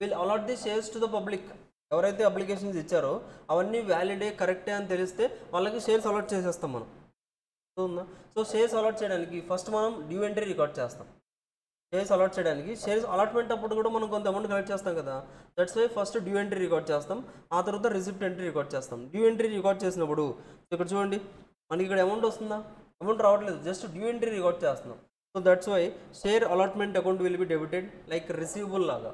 will allot the shares to the public. ఎవరైతే అప్లికేషన్స్ ఇచ్చారో అవన్నీ వ్యాలిడే కరెక్టే అని తెలిస్తే వాళ్ళకి షేర్స్ అలాట్ చేసేస్తాం మనం. అర్థమవుతుందా. సో షేర్స్ అలాట్ చేయడానికి ఫస్ట్ మనం డ్యూ ఎంట్రీ రికార్డ్ చేస్తాం. షేర్స్ అలాట్ చేయడానికి షేర్స్ అలాట్మెంట్ అప్పుడు కూడా మనం కొంత అమౌంట్ కలెక్ట్ చేస్తాం కదా, that's why first due entry record చేస్తాం, ఆ తర్వాత రిసిప్ట్ ఎంట్రీ రికార్డ్ చేస్తాం. డ్యూ ఎంట్రీ రికార్డ్ చేసినప్పుడు ఇక్కడ చూడండి మనకి ఇక్కడ అమౌంట్ వస్తుందా, అమౌంట్ రావట్లేదు, జస్ట్ డ్యూ ఎంట్రీ రికార్డ్ చేస్తున్నాం. So that's why share allotment account will be debited like receivable లాగా,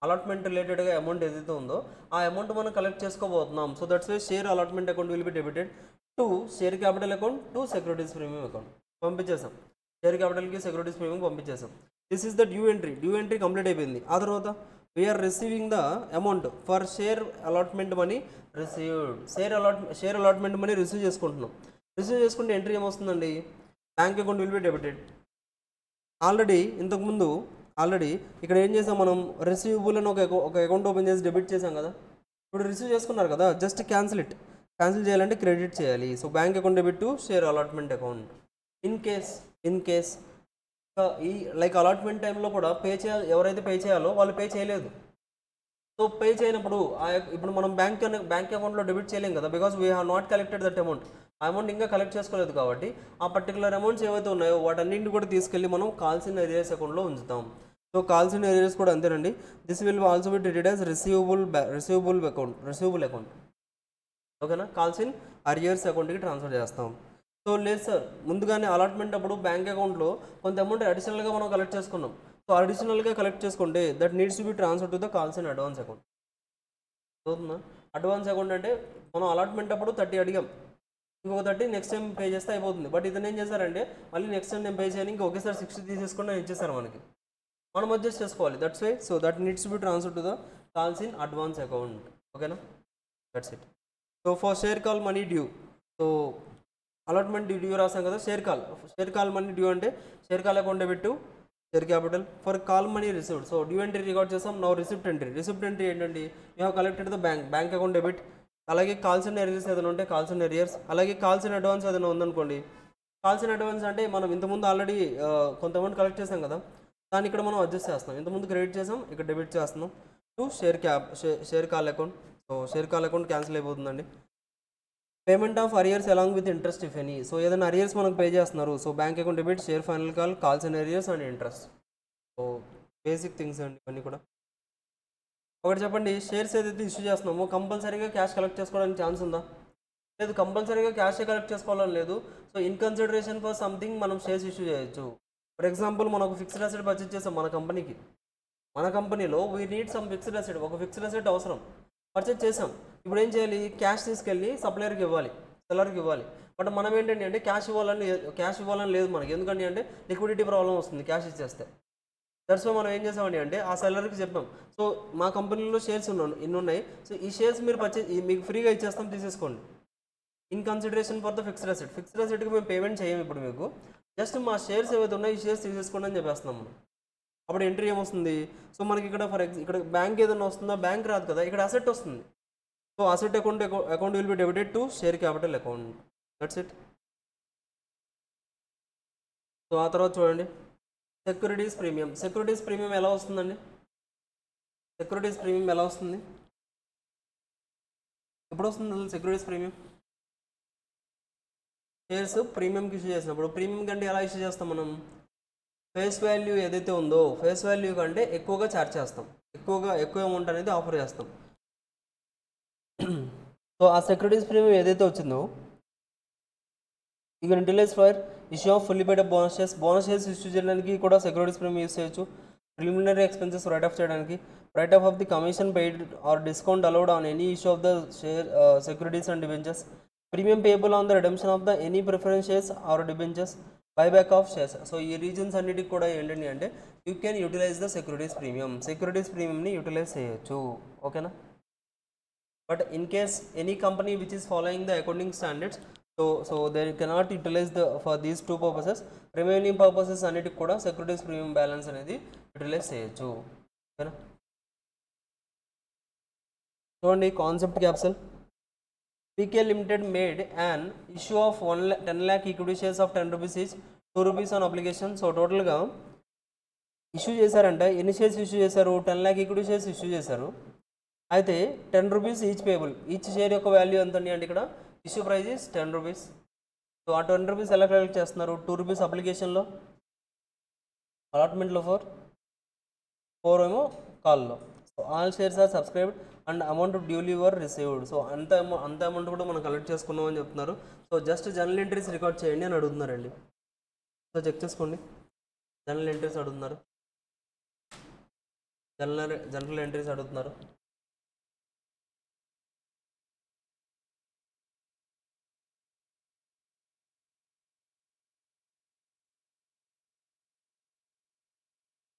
అలాట్మెంట్ రిలేటెడ్గా అమౌంట్ ఏదైతే ఉందో ఆ అమౌంట్ మనం కలెక్ట్ చేసుకోబోతున్నాం. So that's why share allotment account will be debited to share capital account to securities premium account పంపించేసాం. Share క్యాపిటల్కి securities premium పంపించేసాం. This is the due entry complete అయిపోయింది. ఆ తర్వాత we are receiving the amount for share allotment money received, share allotment money receive చేసుకుంటున్నాం. Receive చేసుకుంటే entry ఏమొస్తుందండి, bank account will be debited. ఇంతకుముందు ఇక్కడ ఏం చేసాం మనం, రిసీవబుల్ అని ఒక అకౌంట్ ఓపెన్ చేసి డెబిట్ చేసాం కదా, ఇప్పుడు రిసీవ్ చేసుకున్నారు కదా, జస్ట్ క్యాన్సిల్ చేయాలంటే క్రెడిట్ చేయాలి. So bank account debit to share allotment account. In case ఈ లైక్ అలాట్మెంట్ టైంలో కూడా పే చేయాలి, ఎవరైతే పే చేయాలో వాళ్ళు పే చేయలేదు. సో పే చేయనప్పుడు ఇప్పుడు మనం బ్యాంక్ అకౌంట్లో డెబిట్ చేయలేం కదా, because we have not collected that amount. ఆ అమౌంట్ ఇంకా కలెక్ట్ చేసుకోలేదు కాబట్టి ఆ పర్టికులర్ అమౌంట్స్ ఏవైతే ఉన్నాయో వాటన్నింటిని కూడా తీసుకెళ్ళి మనం కాల్స్ ఇన్ అరియర్స్ అకౌంట్లో ఉంచుతాం. సో కాల్స్ ఇన్ అరియర్స్ కూడా అంతేనండి. This will also be treated as receivable account. ఓకేనా, కాల్స్ ఇన్ అరియర్స్ అకౌంట్కి ట్రాన్స్ఫర్ చేస్తాం. సో లేదు సార్, ముందుగానే అలాట్మెంట్ అప్పుడు బ్యాంక్ అకౌంట్లో కొంత అమౌంట్ అడిషనల్గా మనం కలెక్ట్ చేసుకున్నాం. సో అడిషనల్గా కలెక్ట్ చేసుకుంటే that needs to be transfer to the calls in advance account. అవుతుందా, అడ్వాన్స్ అకౌంట్ అంటే మనం అలాట్మెంట్ అప్పుడు 30 అడిగాం, ఇంకొక 30 నెక్స్ట్ టైం పే చేస్తే అయిపోతుంది. బట్ ఇతను ఏం చేశారంటే మళ్ళీ నెక్స్ట్ టైం నేను పే చేయని ఇంకా ఒకేసారి 60 తీసేసుకుని ఇచ్చేసారు మనకి, మనం అడ్జస్ట్ చేసుకోవాలి. That's why so that needs to be transfer to the calls in advance account. ఓకేనా, that's it. So for share call money due, so allotment due రాసాం కదా, షేర్ కాల్ మనీ డ్యూ అంటే share call account debit to share capital. For call money received, so due entry record చేసాం. Now receipt entry ఏంటండి, you have collected the bank account debit. అలాగే calls in arrears ఏదైనా ఉంటే calls in arrears, అలాగే calls in advance ఏదైనా ఉందనుకోండి. Calls in advance అంటే మనం ఇంతకుముందు ఆల్రెడీ కొంత అమౌంట్ కలెక్ట్ చేసాం కదా, దాన్ని ఇక్కడ మనం అడ్జస్ట్ చేస్తాం. ఇంతకుముందు క్రెడిట్ చేసాం, ఇక్కడ డెబిట్ చేస్తున్నాం to share call account. So share call account cancel అయిపోతుందండి. Payment of arrears along with interest if any. So ఏదైనా అరియర్స్ మనకు పే చేస్తున్నారు, so bank account debit, share final call, calls in arrears and interest. So basic things అండి ఇవన్నీ కూడా. ఒకటి చెప్పండి, షేర్స్ ఏదైతే ఇష్యూ చేస్తున్నామో కంపల్సరీగా క్యాష్ కలెక్ట్ చేసుకోవడానికి ఛాన్స్ ఉందా? లేదు, కంపల్సరీగా క్యాషే కలెక్ట్ చేసుకోవాలని లేదు. So in consideration for something మనం షేర్స్ ఇష్యూ చేయొచ్చు. ఫర్ ఎగ్జాంపుల్ మనం ఒక ఫిక్స్డ్ అసెట్ పర్చేస్ చేసాం మన కంపెనీలో we need some fixed asset, ఒక ఫిక్స్డ్ అసెట్ అవసరం, పర్చేస్ చేసాం. ఇప్పుడు ఏం చేయాలి, క్యాష్ తీసుకెళ్ళి సప్లయర్కి ఇవ్వాలి, సెల్లర్కి ఇవ్వాలి. బట్ మనం ఏంటంటే అంటే క్యాష్ ఇవ్వాలని లేదు మనకి. ఎందుకంటే అంటే లిక్విడిటీ ప్రాబ్లం వస్తుంది క్యాష్ ఇచ్చేస్తే. దట్స్ వై మనం ఏం చేసామండి అంటే ఆ సెల్లర్కి చెప్పాం, సో మా కంపెనీలో షేర్స్ ఇన్ని ఉన్నాయి, సో ఈ షేర్స్ మీరు మీకు ఫ్రీగా ఇచ్చేస్తాం, తీసేసుకోండి. In consideration for the fixed asset. Fixed అసెట్కి మేము పేమెంట్ చేయము ఇప్పుడు మీకు, జస్ట్ మా షేర్స్ ఏవైతే ఉన్నాయో ఈ షేర్స్ తీసేసుకోండి అని చెప్పేస్తున్నాం మనం. అప్పుడు ఎంట్రీ ఏమొస్తుంది, సో మనకి ఇక్కడ ఇక్కడ బ్యాంక్ ఏదైనా వస్తుందా, బ్యాంక్ రాదు కదా, ఇక్కడ అసెట్ వస్తుంది. So asset account will be debited to share capital account. That's it. So ఆ తర్వాత చూడండి సెక్యూరిటీస్ ప్రీమియం. సెక్యూరిటీస్ ప్రీమియం ఎలా వస్తుందండి, సెక్యూరిటీస్ ప్రీమియం ఎలా వస్తుంది, ఎప్పుడు వస్తుంది సెక్యూరిటీస్ ప్రీమియం? షేర్స్ ప్రీమియంకి ఇష్యూ చేసినప్పుడు. ప్రీమియం కంటే ఎలా ఇష్యూ చేస్తాం మనం, ఫేస్ వాల్యూ ఏదైతే ఉందో ఫేస్ వాల్యూ కంటే ఎక్కువగా ఛార్జ్ చేస్తాం, ఎక్కువ అమౌంట్ అనేది ఆఫర్ చేస్తాం. సో ఆ సెక్యూరిటీస్ ప్రీమియం ఏదైతే వచ్చిందో you can utilize for issue of fully paid bonus shares issue చేయడానికి కూడా సెక్యూరిటీస్ ప్రీమియం యూస్ చేయొచ్చు. ప్రిలిమినరీ ఎక్స్పెన్సెస్ రైట్ ఆఫ్ చేయడానికి, write off the commission paid or discount allowed on any issue of the share securities and debentures, premium payable on the redemption of the any preference shares or debentures, buyback of shares. So ఈ reasons అన్నిటికి కూడా ఏంటండి అంటే you can utilize the securities premium. Securities ప్రీమియంని utilise చేయొచ్చు, ఓకేనా. But in case any company which is following the accounting standards, so they cannot utilise for these two purposes. Remaining purposes అన్నిటికి కూడా సెక్యూరిటీస్ ప్రీమియం బ్యాలెన్స్ అనేది utilise చేయొచ్చు, ఓకేనా. చూడండి concept capsule. PK Limited made an issue of 10 lakh equity shares of 10 rupees each, 2 rupees on obligation. So టోటల్గా issue చేశారంటే ఎన్ని shares issue చేశారు, 10 lakh ఈక్విటీ షేర్స్ ఇష్యూ చేశారు. అయితే 10 rupees each payable. Each share యొక్క వాల్యూ ఎంత అంటే ఇక్కడ issue price is 10 rupees. So ఆ 10 rupees ఎలా కలెక్ట్ చేస్తున్నారు, 2 rupees అప్లికేషన్లో, అలాట్మెంట్లో 4 ఏమో కాల్లో. So all shares are subscribed and amount duly were received. So అంత అమౌంట్ కూడా మనం కలెక్ట్ చేసుకున్నాం అని చెప్తున్నారు. So just journal entries record చేయండి అని అడుగుతున్నారండి. సో చెక్ చేసుకోండి, జర్నల్ ఎంట్రీస్ అడుగుతున్నారు, జర్నల్ ఎంట్రీస్ అడుగుతున్నారు.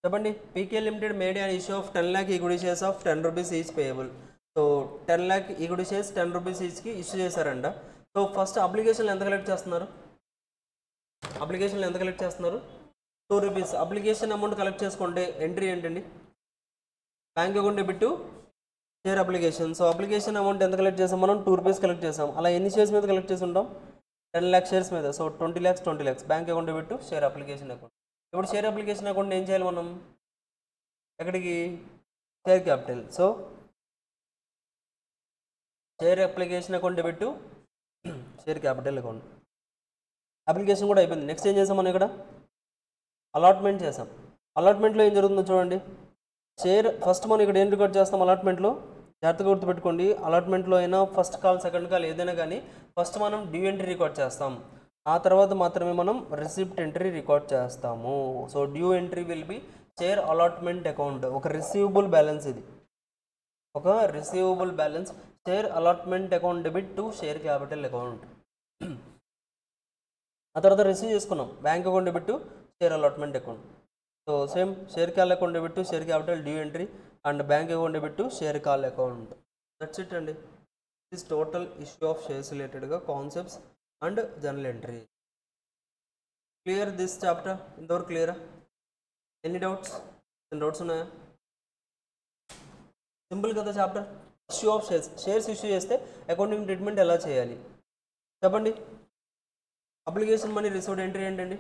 చెప్పండి. PK limited made an issue of 10 lakh equity shares of 10 rupees each payable. So 10 lakh equity shares 10 rupees ఈచ్కి ఇష్యూ చేశారంట. సో ఫస్ట్ అప్లికేషన్లు ఎంత కలెక్ట్ చేస్తున్నారు, 2 rupees. అప్లికేషన్ అమౌంట్ కలెక్ట్ చేసుకుంటే ఎంట్రీ ఏంటండి, bank account debit to share application. So application amount ఎంత collect చేసాం మనం, 2 rupees కలెక్ట్ చేసాం. అలా ఎన్ని షేర్స్ మీద కలెక్ట్ చేసి ఉంటాం, 10 lakh షేర్స్ మీద. So 20 lakhs bank account debit to share application account. ఇప్పుడు షేర్ అప్లికేషన్ అకౌంట్ ఏం చేయాలి మనం, ఎక్కడికి, share capital. So share application account debit to share capital account. Application కూడా అయిపోయింది. నెక్స్ట్ ఏం చేసాం మనం, ఇక్కడ అలాట్మెంట్ చేసాం. అలాట్మెంట్లో ఏం జరుగుతుందో చూడండి. షేర్ ఫస్ట్ మనం ఇక్కడ ఏం రికార్డ్ చేస్తాం అలాట్మెంట్లో, జాగ్రత్తగా గుర్తుపెట్టుకోండి. అలాట్మెంట్లో అయినా ఫస్ట్ కాల్ సెకండ్ కాల్ ఏదైనా కానీ ఫస్ట్ మనం డ్యూ ఎంట్రీ రికార్డ్ చేస్తాం, ఆ తర్వాత మాత్రమే మనం రిసిప్ట్ ఎంట్రీ రికార్డ్ చేస్తాము. So due entry will be share allotment account. ఒక రిసీవబుల్ బ్యాలెన్స్, ఇది ఒక receivable balance. Share allotment account debit to share capital account. ఆ తర్వాత రిసీవ్ చేసుకున్నాం, bank account debit to share allotment account. So same share call account debit to share capital due entry and bank account debit to share call account. That's it అండి. This total issue of shares రిలేటెడ్గా concepts and journal entry. Clear this chapter? ఇంతవరకు క్లియరా? Any doubts ఉన్నాయా? Simple కదా chapter. Issue of shares issue చేస్తే accounting treatment ఎలా చేయాలి చెప్పండి. అప్లికేషన్ మనీ రిసీవ్డ్ ఎంట్రీ ఏంటండి,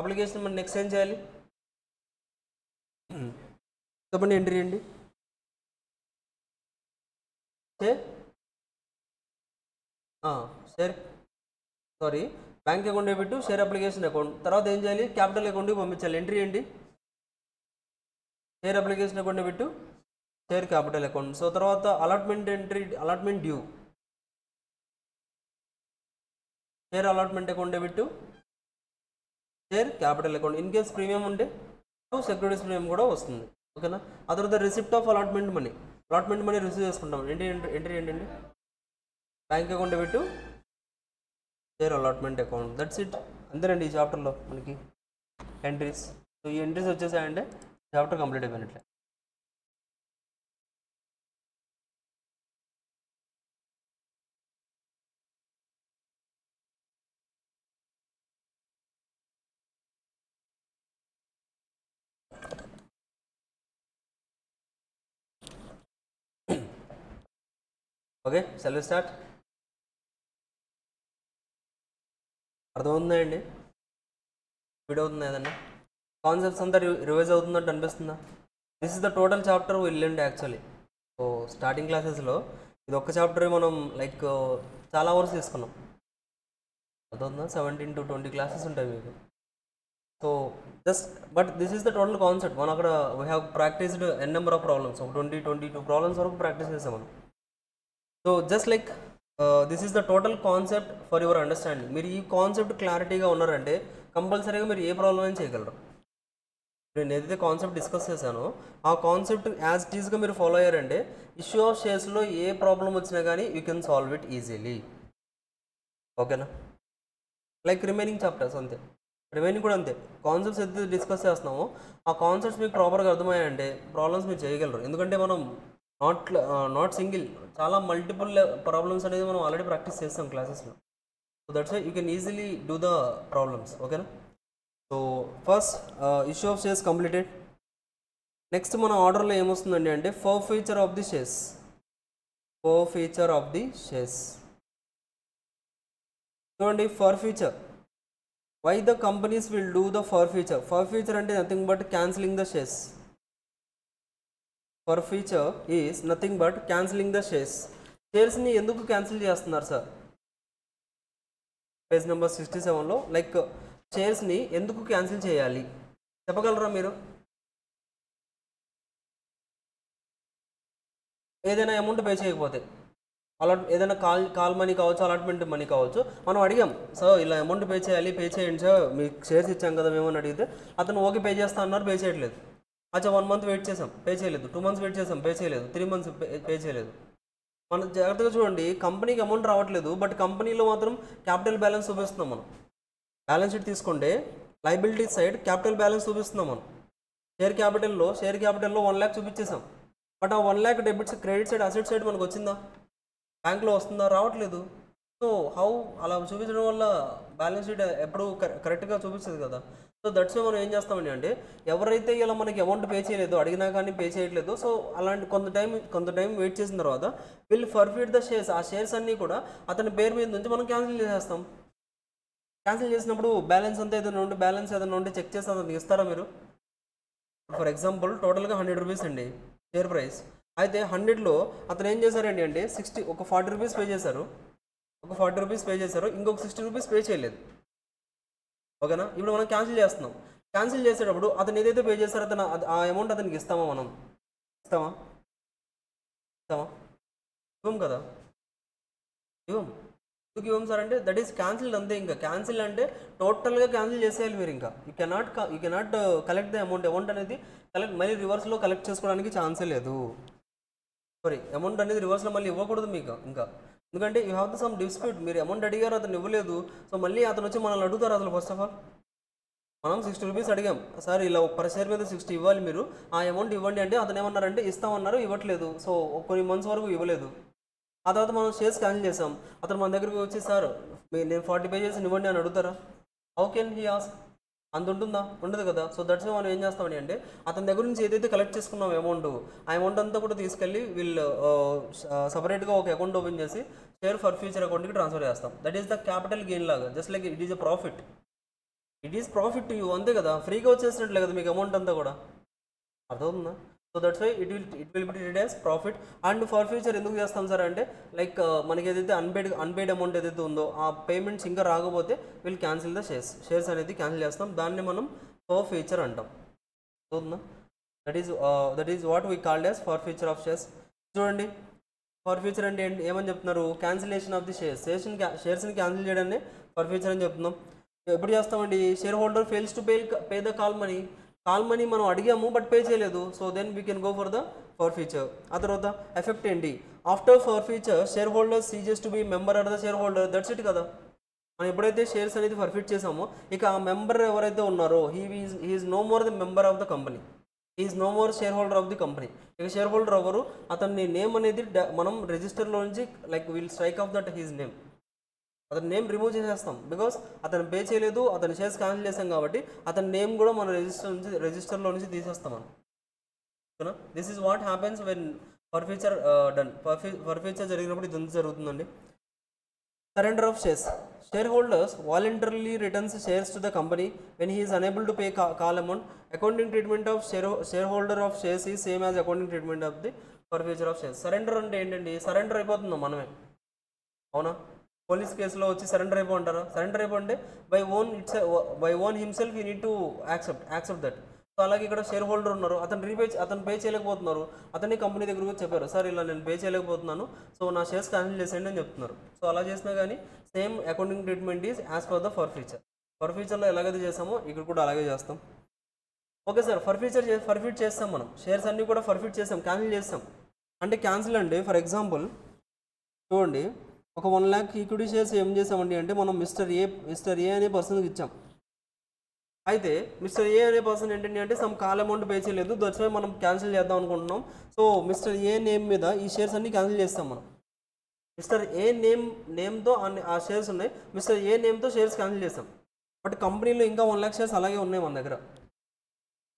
అప్లికేషన్ మనీ నెక్స్ట్ ఏం చేయాలి చెప్పండి. ఎంట్రీ ఏంటి, bank account debit share application account. తర్వాత ఏం చేయాలి, క్యాపిటల్ అకౌంట్కి పంపించాలి. ఎంట్రీ ఏంటి, share application account debit share capital account. So తర్వాత allotment entry, allotment due, share allotment account debit share capital account. In case premium ఉంటే securities premium కూడా వస్తుంది, ఓకేనా. ఆ తర్వాత receipt of allotment money. Allotment money receive చేసుకుంటాం. Entry ఏంటండి? Bank account పెట్టు, share allotment account, that's it. అంతేనండి ఈ చాప్టర్లో మనకి ఎంట్రీస్. సో ఈ ఎంట్రీస్ వచ్చేసాయంటే చాప్టర్ కంప్లీట్ అయిపోయినట్లే. Okay, shall we start? అర్థమవుతుందా అండి? స్పీడ్ అవుతుందా ఏదన్నా? కాన్సెప్ట్స్ అంతా రివైజ్ అవుతుందంటే అనిపిస్తుందా? This is the total chapter will learn actually. So starting క్లాసెస్లో ఇది ఒక్క చాప్టర్ మనం లైక్ చాలా అవర్స్ తీసుకున్నాం. అర్థమవుతుందా? 17 to 20 క్లాసెస్ ఉంటాయి మీకు. So just but this is the total concept. మనం అక్కడ we have practised n number of problems, ఒక 22 ప్రాబ్లమ్స్ వరకు ప్రాక్టీస్ చేసాం మనం. So just like this is the total concept for your understanding. మీరు ఈ కాన్సెప్ట్ క్లారిటీగా ఉన్నారంటే కంపల్సరీగా మీరు ఏ ప్రాబ్లం అయినా చేయగలరు. నేను ఏదైతే కాన్సెప్ట్ డిస్కస్ చేశానో ఆ కాన్సెప్ట్ యాజ్ ఇట్ ఈస్గా మీరు ఫాలో అయ్యారంటే ఇష్యూ ఆఫ్ షేర్స్లో ఏ ప్రాబ్లం వచ్చినా కానీ you can solve it easily. ఓకేనా? లైక్ రిమైనింగ్ చాప్టర్స్ అంతే, రిమైనింగ్ కూడా అంతే. కాన్సెప్ట్స్ ఏదైతే డిస్కస్ చేస్తున్నామో ఆ కాన్సెప్ట్స్ మీకు ప్రాపర్గా అర్థమయ్యాయంటే ప్రాబ్లమ్స్ మీరు చేయగలరు. ఎందుకంటే మనం నాట్ సింగిల్, చాలా మల్టిపుల్ ప్రాబ్లమ్స్ అనేది మనం ఆల్రెడీ ప్రాక్టీస్ చేస్తాం క్లాసెస్లో. So that's why you can easily do the problems. ఓకేనా? So first issue of shares completed. Next మన ఆర్డర్లో ఏమొస్తుందండి అంటే forfeiture of the shares. Forfeiture of the shares చూడండి. Forfeiture, why the companies will do the forfeiture. Forfeiture అంటే nothing but cancelling the shares. Forfeiture is nothing but cancelling the shares. షేర్స్ని ఎందుకు cancel చేస్తున్నారు sir? Page number 67లో like షేర్స్ని ఎందుకు cancel చేయాలి చెప్పగలరా మీరు? ఏదైనా అమౌంట్ పే చేయకపోతే, ఏదైనా కాల్ మనీ కావచ్చు, అలాట్మెంట్ మనీ కావచ్చు, మనం అడిగాం సార్ ఇలా అమౌంట్ పే చేయాలి, పే చేయండి సార్, మీకు షేర్స్ ఇచ్చాం కదా మేము అని అడిగితే అతను ఓకే పే చేస్తా అన్నారు, పే చేయట్లేదు. అచ్చా 1 month వెయిట్ చేసాం, పే చేయలేదు. 2 months వెయిట్ చేసాం, పే చేయలేదు. 3 months పే చేయలేదు. మనం జాగ్రత్తగా చూడండి, కంపెనీకి అమౌంట్ రావట్లేదు బట్ కంపెనీలో మాత్రం క్యాపిటల్ బ్యాలెన్స్ చూపిస్తున్నాం. మనం బ్యాలెన్స్ షీట్ తీసుకుంటే లైబిలిటీ సైడ్ క్యాపిటల్ బ్యాలెన్స్ చూపిస్తున్నాం. మనం షేర్ క్యాపిటల్లో 1 lakh చూపించేసాం. బట్ ఆ 1 lakh debits credit side asset side మనకు వచ్చిందా? బ్యాంక్లో వస్తుందా? రావట్లేదు. సో హౌ అలా చూపించడం వల్ల బ్యాలెన్స్ షీట్ ఎప్పుడు కరెక్ట్గా చూపిస్తుంది కదా. సో దట్స్ మనం ఏం చేస్తామండి అంటే ఎవరైతే ఇలా మనకి అమౌంట్ పే చేయలేదు, అడిగినా కానీ పే చేయట్లేదు, సో అలాంటి కొంత టైం వెయిట్ చేసిన తర్వాత వీళ్ళు ఫర్ఫీట్ ద షేర్స్, ఆ షేర్స్ అన్నీ కూడా అతని పేరు మీద నుంచి మనం క్యాన్సిల్ చేసేస్తాం. క్యాన్సిల్ చేసినప్పుడు బ్యాలెన్స్ అంతా ఏదైనా ఉంటే చెక్ చేసి అతనికి ఇస్తారా మీరు? ఫర్ ఎగ్జాంపుల్ టోటల్గా 100 రూపీస్ అండి షేర్ ప్రైస్. అయితే 100లో అతను ఏం చేశారండి అంటే 40 రూపీస్ పే చేశారు, ఇంకొక 60 రూపీస్ పే చేయలేదు. ఓకేనా? ఇప్పుడు మనం క్యాన్సిల్ చేస్తున్నాం. క్యాన్సిల్ చేసేటప్పుడు అతను ఏదైతే పే చేస్తారో ఆ అమౌంట్ అతనికి ఇస్తామా? మనం ఇస్తామా? ఇవ్వం కదా, ఇవ్వం. ఎందుకు ఇవ్వం సార్ అంటే దట్ ఈస్ క్యాన్సిల్ అంతే. ఇంకా క్యాన్సిల్ అంటే టోటల్గా క్యాన్సిల్ చేసేయాలి మీరు. ఇంకా you cannot collect the amount అనేది మళ్ళీ రివర్స్లో కలెక్ట్ చేసుకోవడానికి ఛాన్సే లేదు. సారీ, అమౌంట్ అనేది రివర్స్లో మళ్ళీ ఇవ్వకూడదు మీకు ఇంకా. ఎందుకంటే you have the some dispute. మీరు అమౌంట్ అడిగారు, అతను ఇవ్వలేదు, సో మళ్ళీ అతను వచ్చి మనల్ని అడుగుతారు. అసలు ఫస్ట్ ఆఫ్ ఆల్ మనం 60 రూపీస్ అడిగాం సార్, ఇలా పర్ షేర్ మీద 60 ఇవ్వాలి, మీరు ఆ అమౌంట్ ఇవ్వండి అంటే అతను ఏమన్నారంటే ఇస్తామన్నారు, ఇవ్వట్లేదు. సో కొన్ని మంత్స్ వరకు ఇవ్వలేదు. ఆ తర్వాత మనం షేర్స్ క్యాన్సిల్ చేసాం. అతను మన దగ్గరికి వచ్చి సార్ నేను 40 pages ఇవ్వండి అని అడుగుతారా? How can he ask? అంత ఉంటుందా? ఉండదు కదా. సో దట్స్ మనం ఏం చేస్తామని అంటే అతని దగ్గర నుంచి ఏదైతే కలెక్ట్ చేసుకున్నాం ఆ అమౌంట్ అంతా కూడా తీసుకెళ్ళి వీళ్ళు సపరేట్గా ఒక అకౌంట్ ఓపెన్ చేసి షేర్ ఫర్ ఫ్యూచర్ అకౌంట్కి ట్రాన్స్ఫర్ చేస్తాం. That is the capital gain లాగా, just like it is a profit. It is profit to you, అంతే కదా. ఫ్రీగా వచ్చేసినట్లే కదా మీకు అమౌంట్ అంతా కూడా. అర్థమవుతుందా? So that's why it will be treated as profit. And forfeiture ఎందుకు చేస్తాం సార్ అంటే లైక్ మనకి ఏదైతే అన్పెయిడ్ అమౌంట్ ఏదైతే ఉందో ఆ పేమెంట్స్ ఇంకా రాకపోతే విల్ క్యాన్సిల్ ద షేర్స్ అనేది క్యాన్సిల్ చేస్తాం. దాన్ని మనం ఫర్ ఫ్యూచర్ అంటాం. అవుతుందా? That is what we called as forfeiture of shares. చూడండి, ఫర్ ఫ్యూచర్ అంటే ఏమని చెప్తున్నారు? క్యాన్సిలేషన్ ఆఫ్ ది షేర్స్ని క్యాన్సిల్ చేయడాన్ని ఫర్ ఫ్యూచర్ అని చెప్తున్నాం. ఎప్పుడు చేస్తామండి? Share holder fails to pay the call money. Call money మనం అడిగాము బట్ పే చేయలేదు, so then we can go for the forfeiture. ఆ తర్వాత ఎఫెక్ట్ ఏంటి, after forfeiture share holder ceases to be member or the share holder, that's it కదా. మనం ఎప్పుడైతే shares అనేది ఫర్ఫిట్ చేసామో ఇక ఆ మెంబర్ ఎవరైతే ఉన్నారో he is no more the member of the company, is no more share holder of the company. ఇక షేర్ హోల్డర్ ఎవరు, అతని నేమ్ అనేది మనం రిజిస్టర్లో నుంచి like will strike off that his name, అతని నేమ్ రిమూవ్ చేసేస్తాం. బికాస్ అతను పే చేయలేదు, అతని షేర్స్ క్యాన్సిల్ చేసాం కాబట్టి అతని నేమ్ కూడా మన రిజిస్టర్లో నుంచి తీసేస్తాం మనం. ఓకేనా, this is what happens when forfeiture done. Forfeiture జరిగినప్పుడు ఇది జరుగుతుందండి. Surrender of shares, share holders voluntarily returns shares to the company when he is unable to pay call amount. Accounting treatment of share holder of shares ఈ same as accounting treatment of the forfeiture of shares. Surrender అంటే ఏంటండి, surrender అయిపోతుందా మనమే, అవునా. Police కేసులో వచ్చి surrender అయిపోంటారా, surrender అయిపోంటే by own himself you need to accept that. So అలాగే ఇక్కడ షేర్ హోల్డర్ ఉన్నారు, అతను పే చేయలేకపోతున్నారు, అతన్ని కంపెనీ దగ్గరకు వచ్చి చెప్పారు, సార్ ఇలా నేను పే చేయలేకపోతున్నాను, సో నా షేర్స్ క్యాన్సిల్ చేసేయండి అని చెప్తున్నారు. సో అలా చేసినా కానీ same accounting treatment is as per the for future. For ఫ్యూచర్లో ఎలాగైతే చేస్తామో ఇక్కడ కూడా అలాగే చేస్తాం. ఓకే సార్, ఫర్ఫిట్ చేస్తాం మనం, షేర్స్ అన్నీ కూడా ఫర్ఫిట్ చేస్తాం, క్యాన్సిల్ చేస్తాం. అంటే క్యాన్సిల్ అంటే ఫర్ ఎగ్జాంపుల్ చూడండి, ఒక 1 lakh ఈక్విటీ షేర్స్ ఏం చేసామండి అంటే మనం మిస్టర్ ఏ అనే పర్సన్కి ఇచ్చాం. అయితే మిస్టర్ ఏ అనే పర్సన్ ఏంటంటే అంటే సమ్ కాల్ అమౌంట్ పే చేయలేదు, దట్స్ వై మనం క్యాన్సిల్ చేద్దాం అనుకుంటున్నాం. సో మిస్టర్ ఏ నేమ్ మీద ఈ షేర్స్ అన్ని క్యాన్సిల్ చేస్తాం మనం. మిస్టర్ ఏ నేమ్తో ఆ షేర్స్ ఉన్నాయి, మిస్టర్ ఏ నేమ్తో షేర్స్ క్యాన్సిల్ చేస్తాం. బట్ కంపెనీలో ఇంకా 1 lakh షేర్స్ అలాగే ఉన్నాయి మన దగ్గర.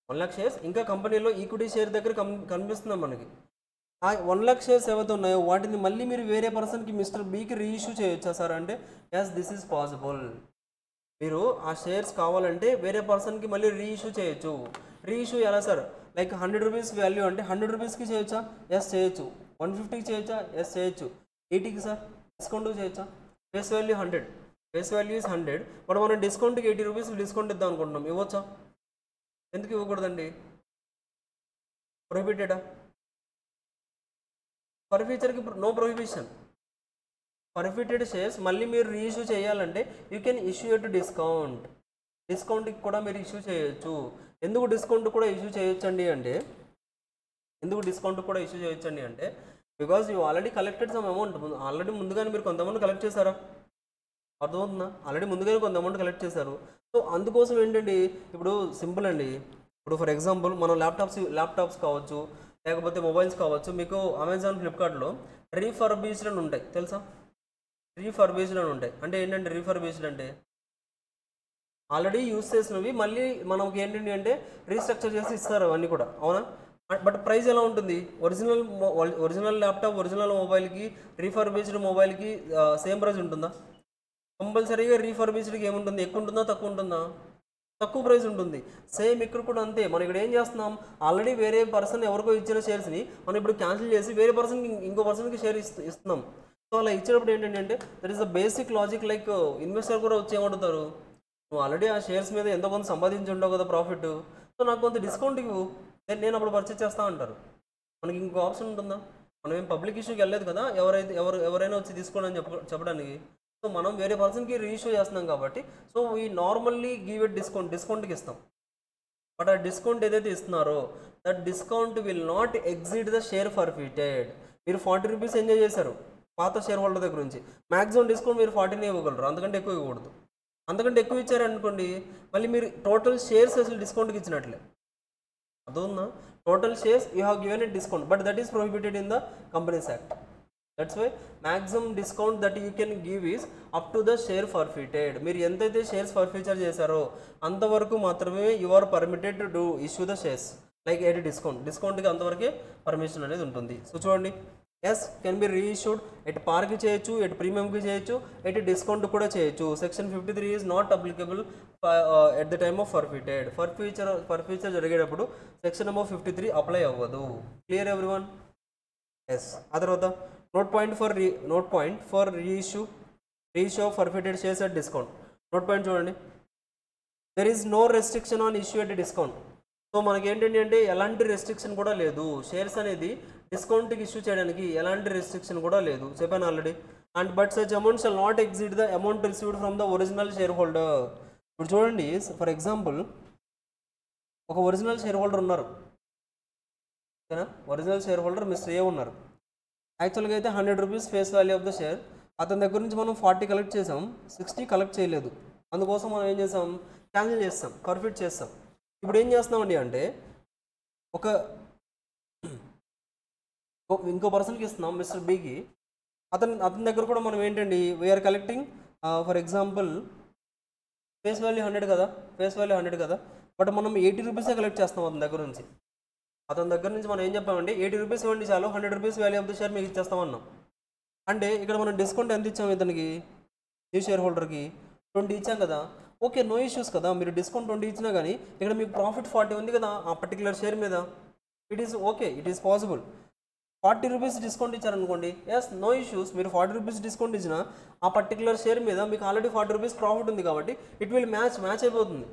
1 lakh షేర్స్ ఇంకా కంపెనీలో ఈక్విటీ షేర్ దగ్గర కనిపిస్తున్నాం మనకి. ఆ 1 lakh షేర్స్ ఏవైతే ఉన్నాయో వాటిని మళ్ళీ మీరు వేరే పర్సన్కి మిస్టర్ బీకి రీఇష్యూ చేయొచ్చా సార్ అంటే ఎస్, దిస్ ఈజ్ పాసిబుల్. మీరు ఆ షేర్స్ కావాలంటే వేరే పర్సన్కి మళ్ళీ రీఇష్యూ చేయొచ్చు. రీఇష్యూ ఎలా సార్, లైక్ 100 రూపీస్ వాల్యూ అంటే 100 రూపీస్కి చేయొచ్చా, ఎస్ చేయొచ్చు. 150కి చేయొచ్చా, ఎస్ చేయొచ్చు. 80కి సార్ డిస్కౌంట్ చేయొచ్చా, face value 100, face value is 100, but మనం డిస్కౌంట్కి 80 రూపీస్ డిస్కౌంట్ ఇద్దాం అనుకుంటున్నాం, ఇవ్వచ్చా, ఎందుకు ఇవ్వకూడదండి, ప్రొహిబిటెడా. ఫర్ ఫ్యూచర్కి నో ప్రొహిబిషన్. ఫర్ఫిటెడ్ షేర్స్ మళ్ళీ మీరు రీఇష్యూ చేయాలంటే యూ కెన్ ఇష్యూ ఎట్ డిస్కౌంట్కి కూడా మీరు ఇష్యూ చేయొచ్చు. ఎందుకు డిస్కౌంట్ కూడా ఇష్యూ చేయొచ్చండి అంటే because you already collected some amount. Already ముందుగానే మీరు కొంత అమౌంట్ కలెక్ట్ చేశారా, అర్థమవుతుందా, ఆల్రెడీ ముందుగానే కొంత అమౌంట్ కలెక్ట్ చేశారు. సో అందుకోసం ఏంటండి, ఇప్పుడు సింపుల్ అండి, ఇప్పుడు ఫర్ ఎగ్జాంపుల్ మనం ల్యాప్టాప్స్ కావచ్చు, లేకపోతే మొబైల్స్ కావచ్చు, మీకు అమెజాన్ ఫ్లిప్కార్ట్లో రీఫర్బిష్డ్ అని ఉంటాయి తెలుసా, రీఫర్బిష్డ్ అని ఉంటాయి. అంటే ఏంటంటే రీఫర్బిష్డ్ అంటే ఆల్రెడీ యూస్ చేసినవి మళ్ళీ మనకి ఏంటంటే అంటే రీస్ట్రక్చర్ చేసి ఇస్తారు అవన్నీ కూడా, అవునా. బట్ ప్రైస్ ఎలా ఉంటుంది, ఒరిజినల్ ల్యాప్టాప్ ఒరిజినల్ మొబైల్కి రీఫర్బిష్డ్ మొబైల్కి సేమ్ ప్రైస్ ఉంటుందా, కంపల్సరీగా రీఫర్బిష్డ్కి ఏముంటుంది, ఎక్కువ ఉంటుందా తక్కువ ఉంటుందా, తక్కువ ప్రైస్ ఉంటుంది. సేమ్ ఇక్కడ కూడా అంతే. మనం ఇక్కడ ఏం చేస్తున్నాం, ఆల్రెడీ వేరే పర్సన్ ఎవరికో ఇచ్చిన షేర్స్ని మనం ఇప్పుడు క్యాన్సిల్ చేసి వేరే పర్సన్కి ఇంకో పర్సన్కి షేర్ ఇస్తున్నాం. సో అలా ఇచ్చినప్పుడు ఏంటంటే అంటే that is the basic logic. Like investor కూడా వచ్చి ఏమంటారు, నువ్వు ఆల్రెడీ ఆ షేర్స్ మీద ఎంతో కొంత సంపాదించి ఉండవు కదా ప్రాఫిట్, సో నాకు కొంత డిస్కౌంట్ ఇవ్వు, నేను అప్పుడు పర్చేస్ చేస్తా అంటారు. మనకి ఇంకో ఆప్షన్ ఉంటుందా, మనం ఏం పబ్లిక్ ఇష్యూకి వెళ్ళలేదు కదా, ఎవరైనా వచ్చి తీసుకోండి అని చెప్పడానికి. సో మనం వేరే పర్సన్కి రీఇష్యూ చేస్తున్నాం కాబట్టి so we normally give it డిస్కౌంట్కి ఇస్తాం. బట్ ఆ డిస్కౌంట్ ఏదైతే ఇస్తున్నారో that discount will not exceed the share forfeited. మీరు 40 రూపీస్ ఎంజాయ్ చేశారు పాత షేర్ హోల్డర్ దగ్గర నుంచి, మ్యాక్సిమం డిస్కౌంట్ మీరు 40 ఇవ్వగలరు, అంతకంటే ఎక్కువ ఇవ్వకూడదు. అంతకంటే ఎక్కువ ఇచ్చారనుకోండి మళ్ళీ మీరు టోటల్ షేర్స్ అసలు డిస్కౌంట్కి ఇచ్చినట్లే, అదొందా. Total shares you have given a discount, but that is prohibited in the companies act. That's why maximum discount that you can give is up to the share forfeited. మీరు ఎంతైతే shares forfeiture చేశారో అంతవరకు మాత్రమే you are permitted to issue the shares like at డిస్కౌంట్కి అంతవరకే permission అనేది ఉంటుంది. So చూడండి, yes can be reissued at పార్కి చేయొచ్చు, ఎట్ ప్రీమియంకి చేయొచ్చు, ఎట్ డిస్కౌంట్ కూడా చేయొచ్చు. Section 53 is not applicable at the time of forfeited. Forfeiture జరిగేటప్పుడు సెక్షన్ నెంబర్ 53 అప్లై అవ్వదు. Clear everyone? ఎస్. ఆ తర్వాత note point for reissue of forfeited shares at discount. Note point చూడండి, there is no restriction on issue at discount. So మనకి ఏంటంటే అంటే ఎలాంటి restriction కూడా లేదు, షేర్స్ అనేది డిస్కౌంట్కి ఇష్యూ చేయడానికి ఎలాంటి రెస్ట్రిక్షన్ కూడా లేదు, చెప్పాను already. And but such amount shall not exceed the amount received from the original share holder. ఇప్పుడు చూడండి, ఫర్ ఎగ్జాంపుల్ ఒక ఒరిజినల్ షేర్ హోల్డర్ ఉన్నారు, ఓకేనా. Original share holder mister A ఉన్నారు. యాక్చువల్గా అయితే 100 rupees face value of the share. అతని దగ్గర నుంచి మనం 40 కలెక్ట్ చేసాం, 60 కలెక్ట్ చేయలేదు. అందుకోసం మనం ఏం చేసాం, క్యాన్సిల్ చేస్తాం, ఫర్ఫిట్ చేస్తాం. ఇప్పుడు ఏం చేస్తున్నామండి అంటే ఇంకో పర్సన్కి ఇస్తున్నాం, మిస్టర్ బికి. అతని దగ్గర కూడా మనం ఏంటండి, we are collecting for example face value 100 కదా, ఫేస్ వాల్యూ 100 కదా, బట్ మనం 80 రూపీసే కలెక్ట్ చేస్తాం అతని దగ్గర నుంచి. మనం ఏం చెప్పామండి, 80 రూపీస్ ఇవ్వండి చాలు, 100 rupees value of the share మీకు ఇచ్చేస్తామన్నాం. అంటే ఇక్కడ మనం డిస్కౌంట్ ఎంత ఇచ్చాము ఇతనికి, న్యూ షేర్ హోల్డర్కి 20 ఇచ్చాం కదా. ఓకే, నో ఇష్యూస్ కదా, మీరు డిస్కౌంట్ 20 ఇచ్చినా కానీ ఇక్కడ మీకు ప్రాఫిట్ 40 ఉంది కదా ఆ పర్టికులర్ షేర్ మీద. It is okay, it is possible. 40 rupees discount ఇచ్చారనుకోండి, ఎస్, నో ఇష్యూస్. మీరు 40 రూపీస్ డిస్కౌంట్ ఇచ్చినా ఆ పర్టికులర్ షేర్ మీద మీకు ఆల్రెడీ 40 రూపీస్ ప్రాఫిట్ ఉంది కాబట్టి ఇట్ విల్ మ్యాచ్ అయిపోతుంది.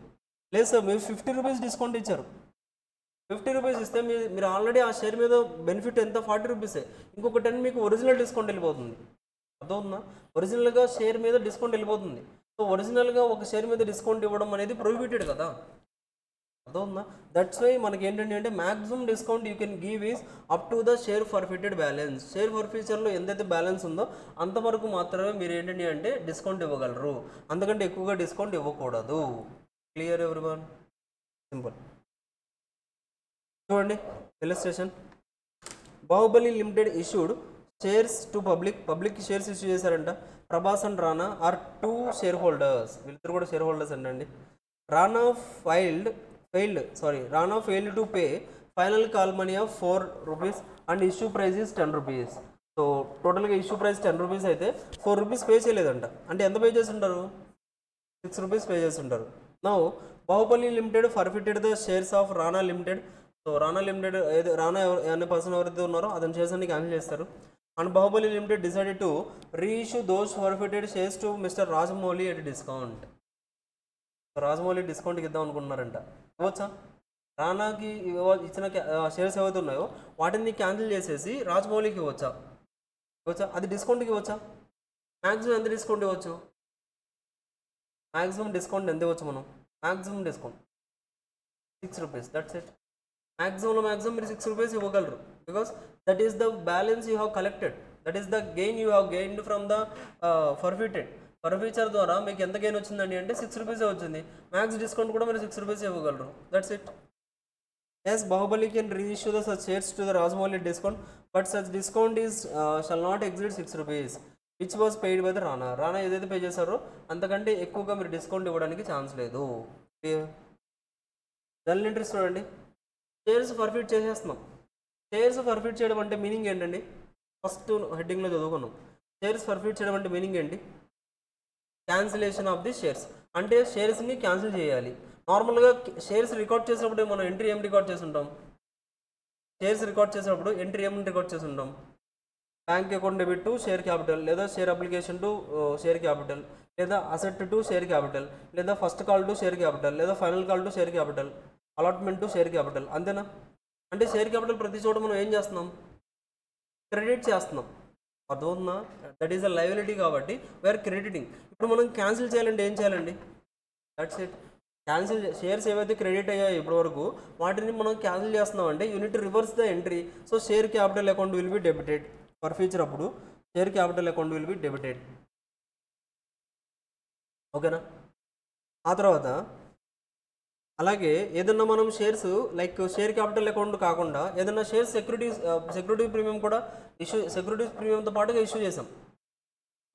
లేదు సార్, మీరు 50 రూపీస్ డిస్కౌంట్ ఇచ్చారు, 50 రూపీస్ ఇస్తే మీరు ఆల్రెడీ ఆ షేర్ మీద బెనిఫిట్ ఎంత 40 రూపీసే, ఇంకొక 10 మీకు ఒరిజినల్ డిస్కౌంట్ వెళ్ళిపోతుంది. అర్థమవుతుందా, ఒరిజినల్గా షేర్ మీద డిస్కౌంట్ వెళ్ళిపోతుంది. సో ఒరిజినల్గా ఒక షేర్ మీద డిస్కౌంట్ ఇవ్వడం అనేది ప్రొహిబిటెడ్ కదా, అర్థమవుతుందా. దట్స్ వై మనకి ఏంటంటే అంటే maximum discount you can give is up to the share forfeited balance. Share ఫర్ఫీచర్లో ఎంతైతే బ్యాలెన్స్ ఉందో అంతవరకు మాత్రమే మీరు ఏంటంటి అంటే డిస్కౌంట్ ఇవ్వగలరు, అంతకంటే ఎక్కువగా డిస్కౌంట్ ఇవ్వకూడదు. Clear everyone, simple. చూడండి illustration. Baahubali limited issued shares to public shares issue చేశారంట. Prabhas and Rana are 2 share holders, వీళ్ళిద్దరు కూడా షేర్ హోల్డర్స్ అండి. Rana failed to pay final call money of 4 rupees and issue price is 10 rupees. So టోటల్గా issue price 10 rupees అయితే 4 rupees pay చేయలేదంట. అంటే ఎంత pay చేసి ఉంటారు, 6 రూపీస్ పే చేసి ఉంటారు. Now Baahubali limited forfeited the shares of Rana limited. So Rana limited Rana అనే person ఎవరైతే ఉన్నారో అతని షేర్స్ అన్ని క్యాన్సిల్ చేస్తారు. And Baahubali limited decided to reissue those forfeited shares to mister Rajamouli at discount. Rajamouli డిస్కౌంట్కి ఇద్దాం అనుకుంటున్నారంట. ఇవ్వచ్చా, రానాకి ఇచ్చిన షేర్స్ ఏవైతే ఉన్నాయో వాటిని క్యాన్సిల్ చేసేసి రాజమౌళికి ఇవ్వచ్చా, అది డిస్కౌంట్కి ఇవ్వచ్చా. మ్యాక్సిమం ఎంత డిస్కౌంట్ ఇవ్వచ్చు, మ్యాక్సిమం డిస్కౌంట్ ఎంత ఇవ్వచ్చు మనం, maximum discount 6 rupees, that's it. Maximum మీరు 6 రూపీస్ ఇవ్వగలరు, because that is the balance you have collected, that is the gain you have gained from the forfeiture ద్వారా మీకు ఎంత గెయిన్ వచ్చిందండి అంటే 6 రూపీసే వచ్చింది. మ్యాక్స్ డిస్కౌంట్ కూడా మీరు 6 రూపీస్ ఇవ్వగలరు, that's it. Yes, Baahubali can reissue the such shares to the Rajamouli discount, but such discount is shall not exceed 6 rupees which was paid by the Rana ఏదైతే పే చేశారో అంతకంటే ఎక్కువగా మీరు డిస్కౌంట్ ఇవ్వడానికి ఛాన్స్ లేదు. జనరల్ ఇంట్రెస్ట్ చూడండి, షేర్స్ ఫర్ఫిట్ చేసేస్తున్నాం. Shares forfeit చేయడం అంటే మీనింగ్ ఏంటండి, ఫస్ట్ హెడ్డింగ్లో చదువుకున్నాం. షేర్స్ ఫర్ఫిట్ చేయడం అంటే మీనింగ్ ఏంటి, క్యాన్సిలేషన్ ఆఫ్ ది షేర్స్, అంటే షేర్స్ని క్యాన్సిల్ చేయాలి. నార్మల్గా షేర్స్ రికార్డ్ చేసినప్పుడు మనం ఎంట్రీ ఏం రికార్డ్ చేసి ఉంటాం, షేర్స్ రికార్డ్ చేసినప్పుడు ఎంట్రీ ఏమని రికార్డ్ చేసి ఉంటాం, bank account debit to share capital, లేదా share application to share capital, లేదా అసెట్ టు షేర్ క్యాపిటల్, లేదా first call to share capital, లేదా final call to share capital, allotment to share capital, అంతేనా. అంటే share capital ప్రతి చోట మనం ఏం చేస్తున్నాం, క్రెడిట్ చేస్తున్నాం, అర్థమవుతుందా. దట్ ఈస్ అ లయబిలిటీ కాబట్టి వీఆర్ క్రెడిటింగ్. ఇప్పుడు మనం క్యాన్సిల్ చేయాలంటే ఏం చేయాలండి, దట్స్ ఇట్. క్యాన్సిల్ షేర్స్ ఏవైతే క్రెడిట్ అయ్యాయో ఇప్పటి వరకు వాటిని మనం క్యాన్సిల్ చేస్తున్నాం అంటే you need reverse the entry. So share capital account will be debited forfeiture, అప్పుడు share capital account will be debited, ఓకేనా. ఆ తర్వాత అలాగే ఏదన్నా మనం shares like share capital account కాకుండా ఏదన్నా షేర్ సెక్యూరిటీ ప్రీమియం కూడా సెక్యూరిటీ ప్రీమియంతో పాటుగా ఇష్యూ చేసాం.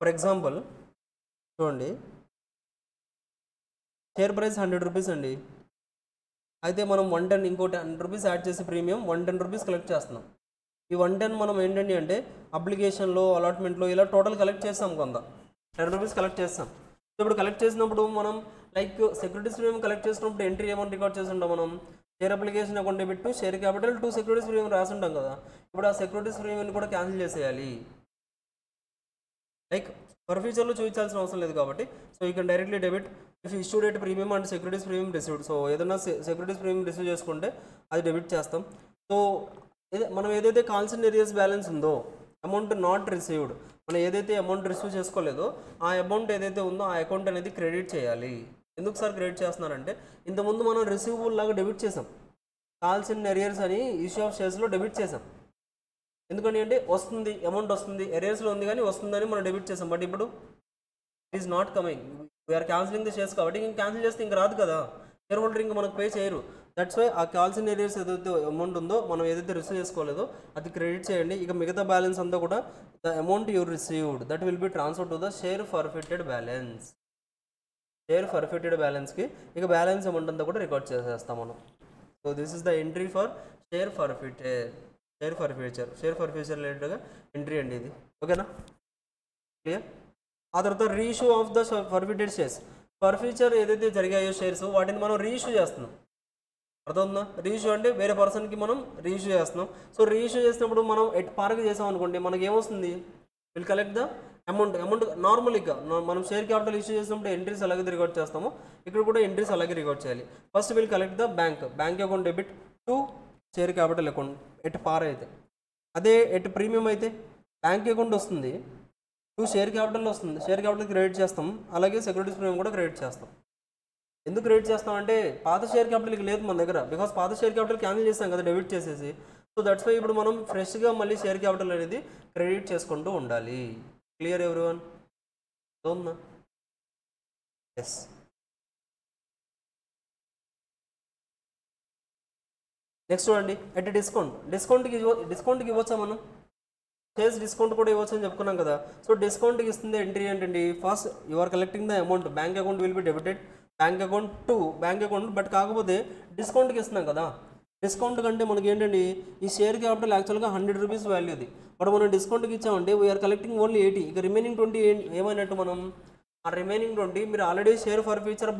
ఫర్ ఎగ్జాంపుల్ చూడండి, షేర్ ప్రైస్ 100 రూపీస్ అండి, అయితే మనం 110 ఇంకోటి 100 రూపీస్ యాడ్ చేసి ప్రీమియం 110 రూపీస్ కలెక్ట్ చేస్తున్నాం. ఈ 110 మనం ఏంటండి అంటే అప్లికేషన్లో అలాట్మెంట్లో ఇలా టోటల్ కలెక్ట్ చేస్తాం, కొంత 10 రూపీస్ కలెక్ట్ చేస్తాం. ఇప్పుడు కలెక్ట్ చేసినప్పుడు మనం లైక్ సెక్యూరిటీస్ ప్రీమియం కలెక్ట్ చేసినప్పుడు ఎంట్రీ అమౌంట్ రికార్డ్ చేసి ఉంటాం మనం, share application account debit to share capital to securities premium రాసి ఉంటాం కదా. ఇప్పుడు ఆ సెక్యూరిటీస్ ప్రీమియం కూడా క్యాన్సిల్ చేసేయాలి, లైక్ ఫర్ ఫ్యూచర్లో చూపించాల్సిన అవసరం లేదు కాబట్టి. So you can directly debit if issue date premium and securities premium received. So ఏదైనా సెక్యూరిటీస్ ప్రీమియం రిసీవ్ చేసుకుంటే అది డెబిట్ చేస్తాం. సో మనం ఏదైతే కాల్సిన ఏరియాస్ బ్యాలెన్స్ ఉందో అమౌంట్ నాట్ రిసీవ్డ్, మనం ఏదైతే అమౌంట్ రిసీవ్ చేసుకోలేదో ఆ అమౌంట్ ఏదైతే ఉందో ఆ అకౌంట్ అనేది క్రెడిట్ చేయాలి. ఎందుకు సార్ క్రెడిట్ చేస్తున్నారంటే ఇంతకుముందు మనం రిసీవబుల్ లాగా డెబిట్ చేసాం, కాల్స్ ఇన్ ఎరియర్స్ అని ఇష్యూ ఆఫ్ షేర్స్లో డెబిట్ చేసాం. ఎందుకని అంటే వస్తుంది, అమౌంట్ వస్తుంది, ఎరియర్స్లో ఉంది కానీ వస్తుందని మనం డెబిట్ చేసాం. బట్ ఇప్పుడు it is not coming, we are cancelling the shares కాబట్టి ఇంక క్యాన్సిల్ చేస్తే ఇంక రాదు కదా, షేర్ హోల్డర్ ఇంకా మనకు పే చేయరు. దట్స్ వై ఆ కాల్స్ ఇన్ ఎరియర్స్ ఏదైతే అమౌంట్ ఉందో మనం ఏదైతే రిసీవ్ చేసుకోలేదో అది క్రెడిట్ చేయండి. ఇక మిగతా బ్యాలెన్స్ అంతా కూడా the amount you received that will be transfer to the share forfeited balance. Share forfeited బ్యాలెన్స్కి ఇక బ్యాలెన్స్ అమౌంట్ అంతా కూడా రికార్డ్ చేసేస్తాం మనం. So this is the entry for share forfeited, share forfeiture రిలేటెడ్గా ఎంట్రీ అండి ఇది. ఓకేనా, క్లియర్? ఆ తర్వాత reissue of the forfeited shares, forfeiture ఏదైతే జరిగాయో షేర్స్ వాటిని మనం రీఇష్యూ చేస్తున్నాం. అర్థమవుతుందా? రీఇష్యూ అంటే వేరే పర్సన్కి మనం రీఇష్యూ చేస్తున్నాం. సో రీఇష్యూ చేసినప్పుడు మనం ఎట్ పార్క్ చేసాం అనుకోండి, మనకి ఏమొస్తుంది, విల్ కలెక్ట్ ద అమౌంట్ నార్మల్గా మనం షేర్ క్యాపిటల్ ఇష్యూ చేసినప్పుడు ఎంట్రీస్ అలాగే రికార్డ్ చేస్తాము, ఇక్కడ కూడా ఎంట్రీస్ అలాగే రికార్డ్ చేయాలి. First will collect the bank account debit to share capital account at పార్ అయితే. అదే ఎట్ ప్రీమియం అయితే బ్యాంక్ అకౌంట్ వస్తుంది టు షేర్ క్యాపిటల్ వస్తుంది, షేర్ క్యాపిటల్ క్రెడిట్ చేస్తాం, అలాగే సెక్యూరిటీస్ ప్రీమియం కూడా క్రెడిట్ చేస్తాం. ఎందుకు క్రెడిట్ చేస్తాం అంటే పాత షేర్ క్యాపిటల్కి లేదు మన దగ్గర, బికాస్ పాత షేర్ క్యాపిటల్ క్యాన్సిల్ చేస్తాం కదా డెబిట్ చేసేసి. సో దట్స్ వై ఇప్పుడు మనం ఫ్రెష్గా మళ్ళీ షేర్ క్యాపిటల్ అనేది క్రెడిట్ చేసుకుంటూ ఉండాలి. Clear everyone? అవునా? ఎస్. నెక్స్ట్ చూడండి, ఎట్ డిస్కౌంట్కి ఇవ్వచ్చా మనం? షేర్స్ డిస్కౌంట్ కూడా ఇవ్వచ్చు అని చెప్పుకున్నాం కదా. సో డిస్కౌంట్కి ఇస్తుంది ఎంట్రీ ఏంటండి, first you are collecting the amount, bank account will be debited bank account to bank account. But కాకపోతే డిస్కౌంట్కి ఇస్తున్నాం కదా, డిస్కౌంట్ కంటే మనకి ఏంటండి ఈ షేర్ క్యాపిటల్ యాక్చువల్గా 100 రూపీస్ వాల్యూ ఇది, బట్ మనం డిస్కౌంట్కి ఇచ్చామంటే వీఆర్ కలెక్టింగ్ ఓన్లీ 80, ఇక రిమైనింగ్ 20 ఏమైనట్టు మనం ఆ రిమైనింగ్ 20 మీరు already share forfeiture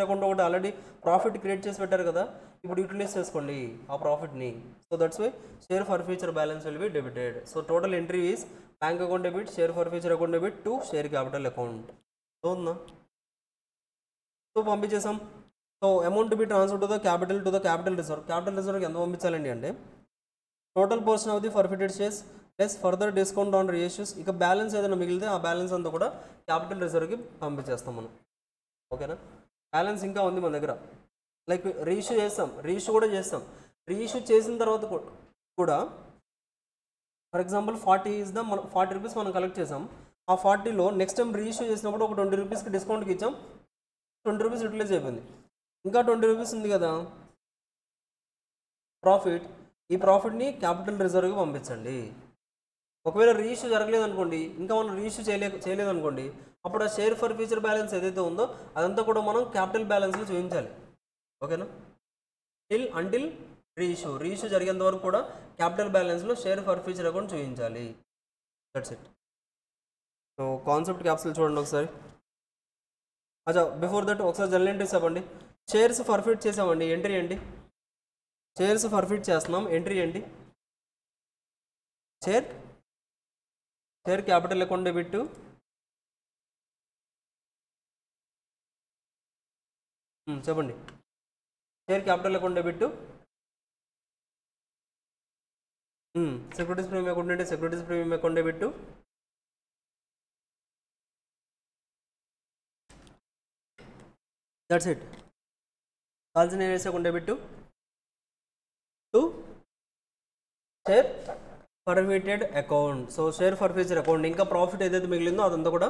account ఒకటి ఆల్రెడీ ప్రాఫిట్ క్రియేట్ చేసి పెట్టారు కదా, ఇప్పుడు యూటిలైజ్ చేసుకోండి ఆ ప్రాఫిట్ని. So that's why share forfeiture balance will be debited. So total entry is bank account debit, share forfeiture account debit to share capital account. అవునా? So పంపించేసాం. So amount to be transfer to the capital reserve. Capital రిజర్వ్కి ఎంత పంపించాలండి అంటే total portion of the forfeited shares plus further discount on reissues. ఇక balance ఏదైనా మిగిలితే ఆ బ్యాలెన్స్ అంతా కూడా క్యాపిటల్ రిజర్వ్కి పంపించేస్తాం మనం. ఓకేనా? బ్యాలెన్స్ ఇంకా ఉంది మన దగ్గర, లైక్ రీఇష్యూ కూడా చేస్తాం. రీఇష్యూ చేసిన తర్వాత కూడా ఫర్ ఎగ్జాంపుల్ 40 రూపీస్ మనం కలెక్ట్ చేసాం. ఆ 40లో నెక్స్ట్ టైం రీఇష్యూ చేసినప్పుడు ఒక 20 రూపీస్కి డిస్కౌంట్కి ఇచ్చాం, 20 రూపీస్ యూటిలైజ్ అయిపోయింది, ఇంకా 20 రూపీస్ ఉంది కదా ప్రాఫిట్. ఈ ప్రాఫిట్ని క్యాపిటల్ రిజర్వ్కి పంపించండి. ఒకవేళ రీఇష్యూ జరగలేదు అనుకోండి, ఇంకా మనం రీఇష్యూ చేయలేదు అనుకోండి, అప్పుడు ఆ షేర్ ఫర్ ఫ్యూచర్ బ్యాలెన్స్ ఏదైతే ఉందో అదంతా కూడా మనం క్యాపిటల్ బ్యాలెన్స్లో చూపించాలి. ఓకేనా? అంటిల్ రీఇష్యూ జరిగేంత వరకు కూడా క్యాపిటల్ బ్యాలెన్స్లో షేర్ ఫర్ ఫ్యూచర్ అకౌంట్ చూపించాలి. That's it. So concept capsule చూడండి ఒకసారి. అచ్చా, బిఫోర్ దట్ ఒకసారి జనరల్ ఎంట్రీస్ చెప్పండి. షేర్స్ ఫర్ఫిట్ చేసామండి, ఎంట్రీ అండి. షేర్స్ ఫర్ఫిట్ చేస్తున్నాం, ఎంట్రీ అండి. షేర్ క్యాపిటల్ అకౌంట్ డెబిట్ చెప్పండి. Share capital account debit securities premium account అంటే securities premium account debit that's it. Calls in arrears account debit to share forfeited account. So share forfeiture account ఇంకా profit ఏదైతే మిగిలిందో అదంతా కూడా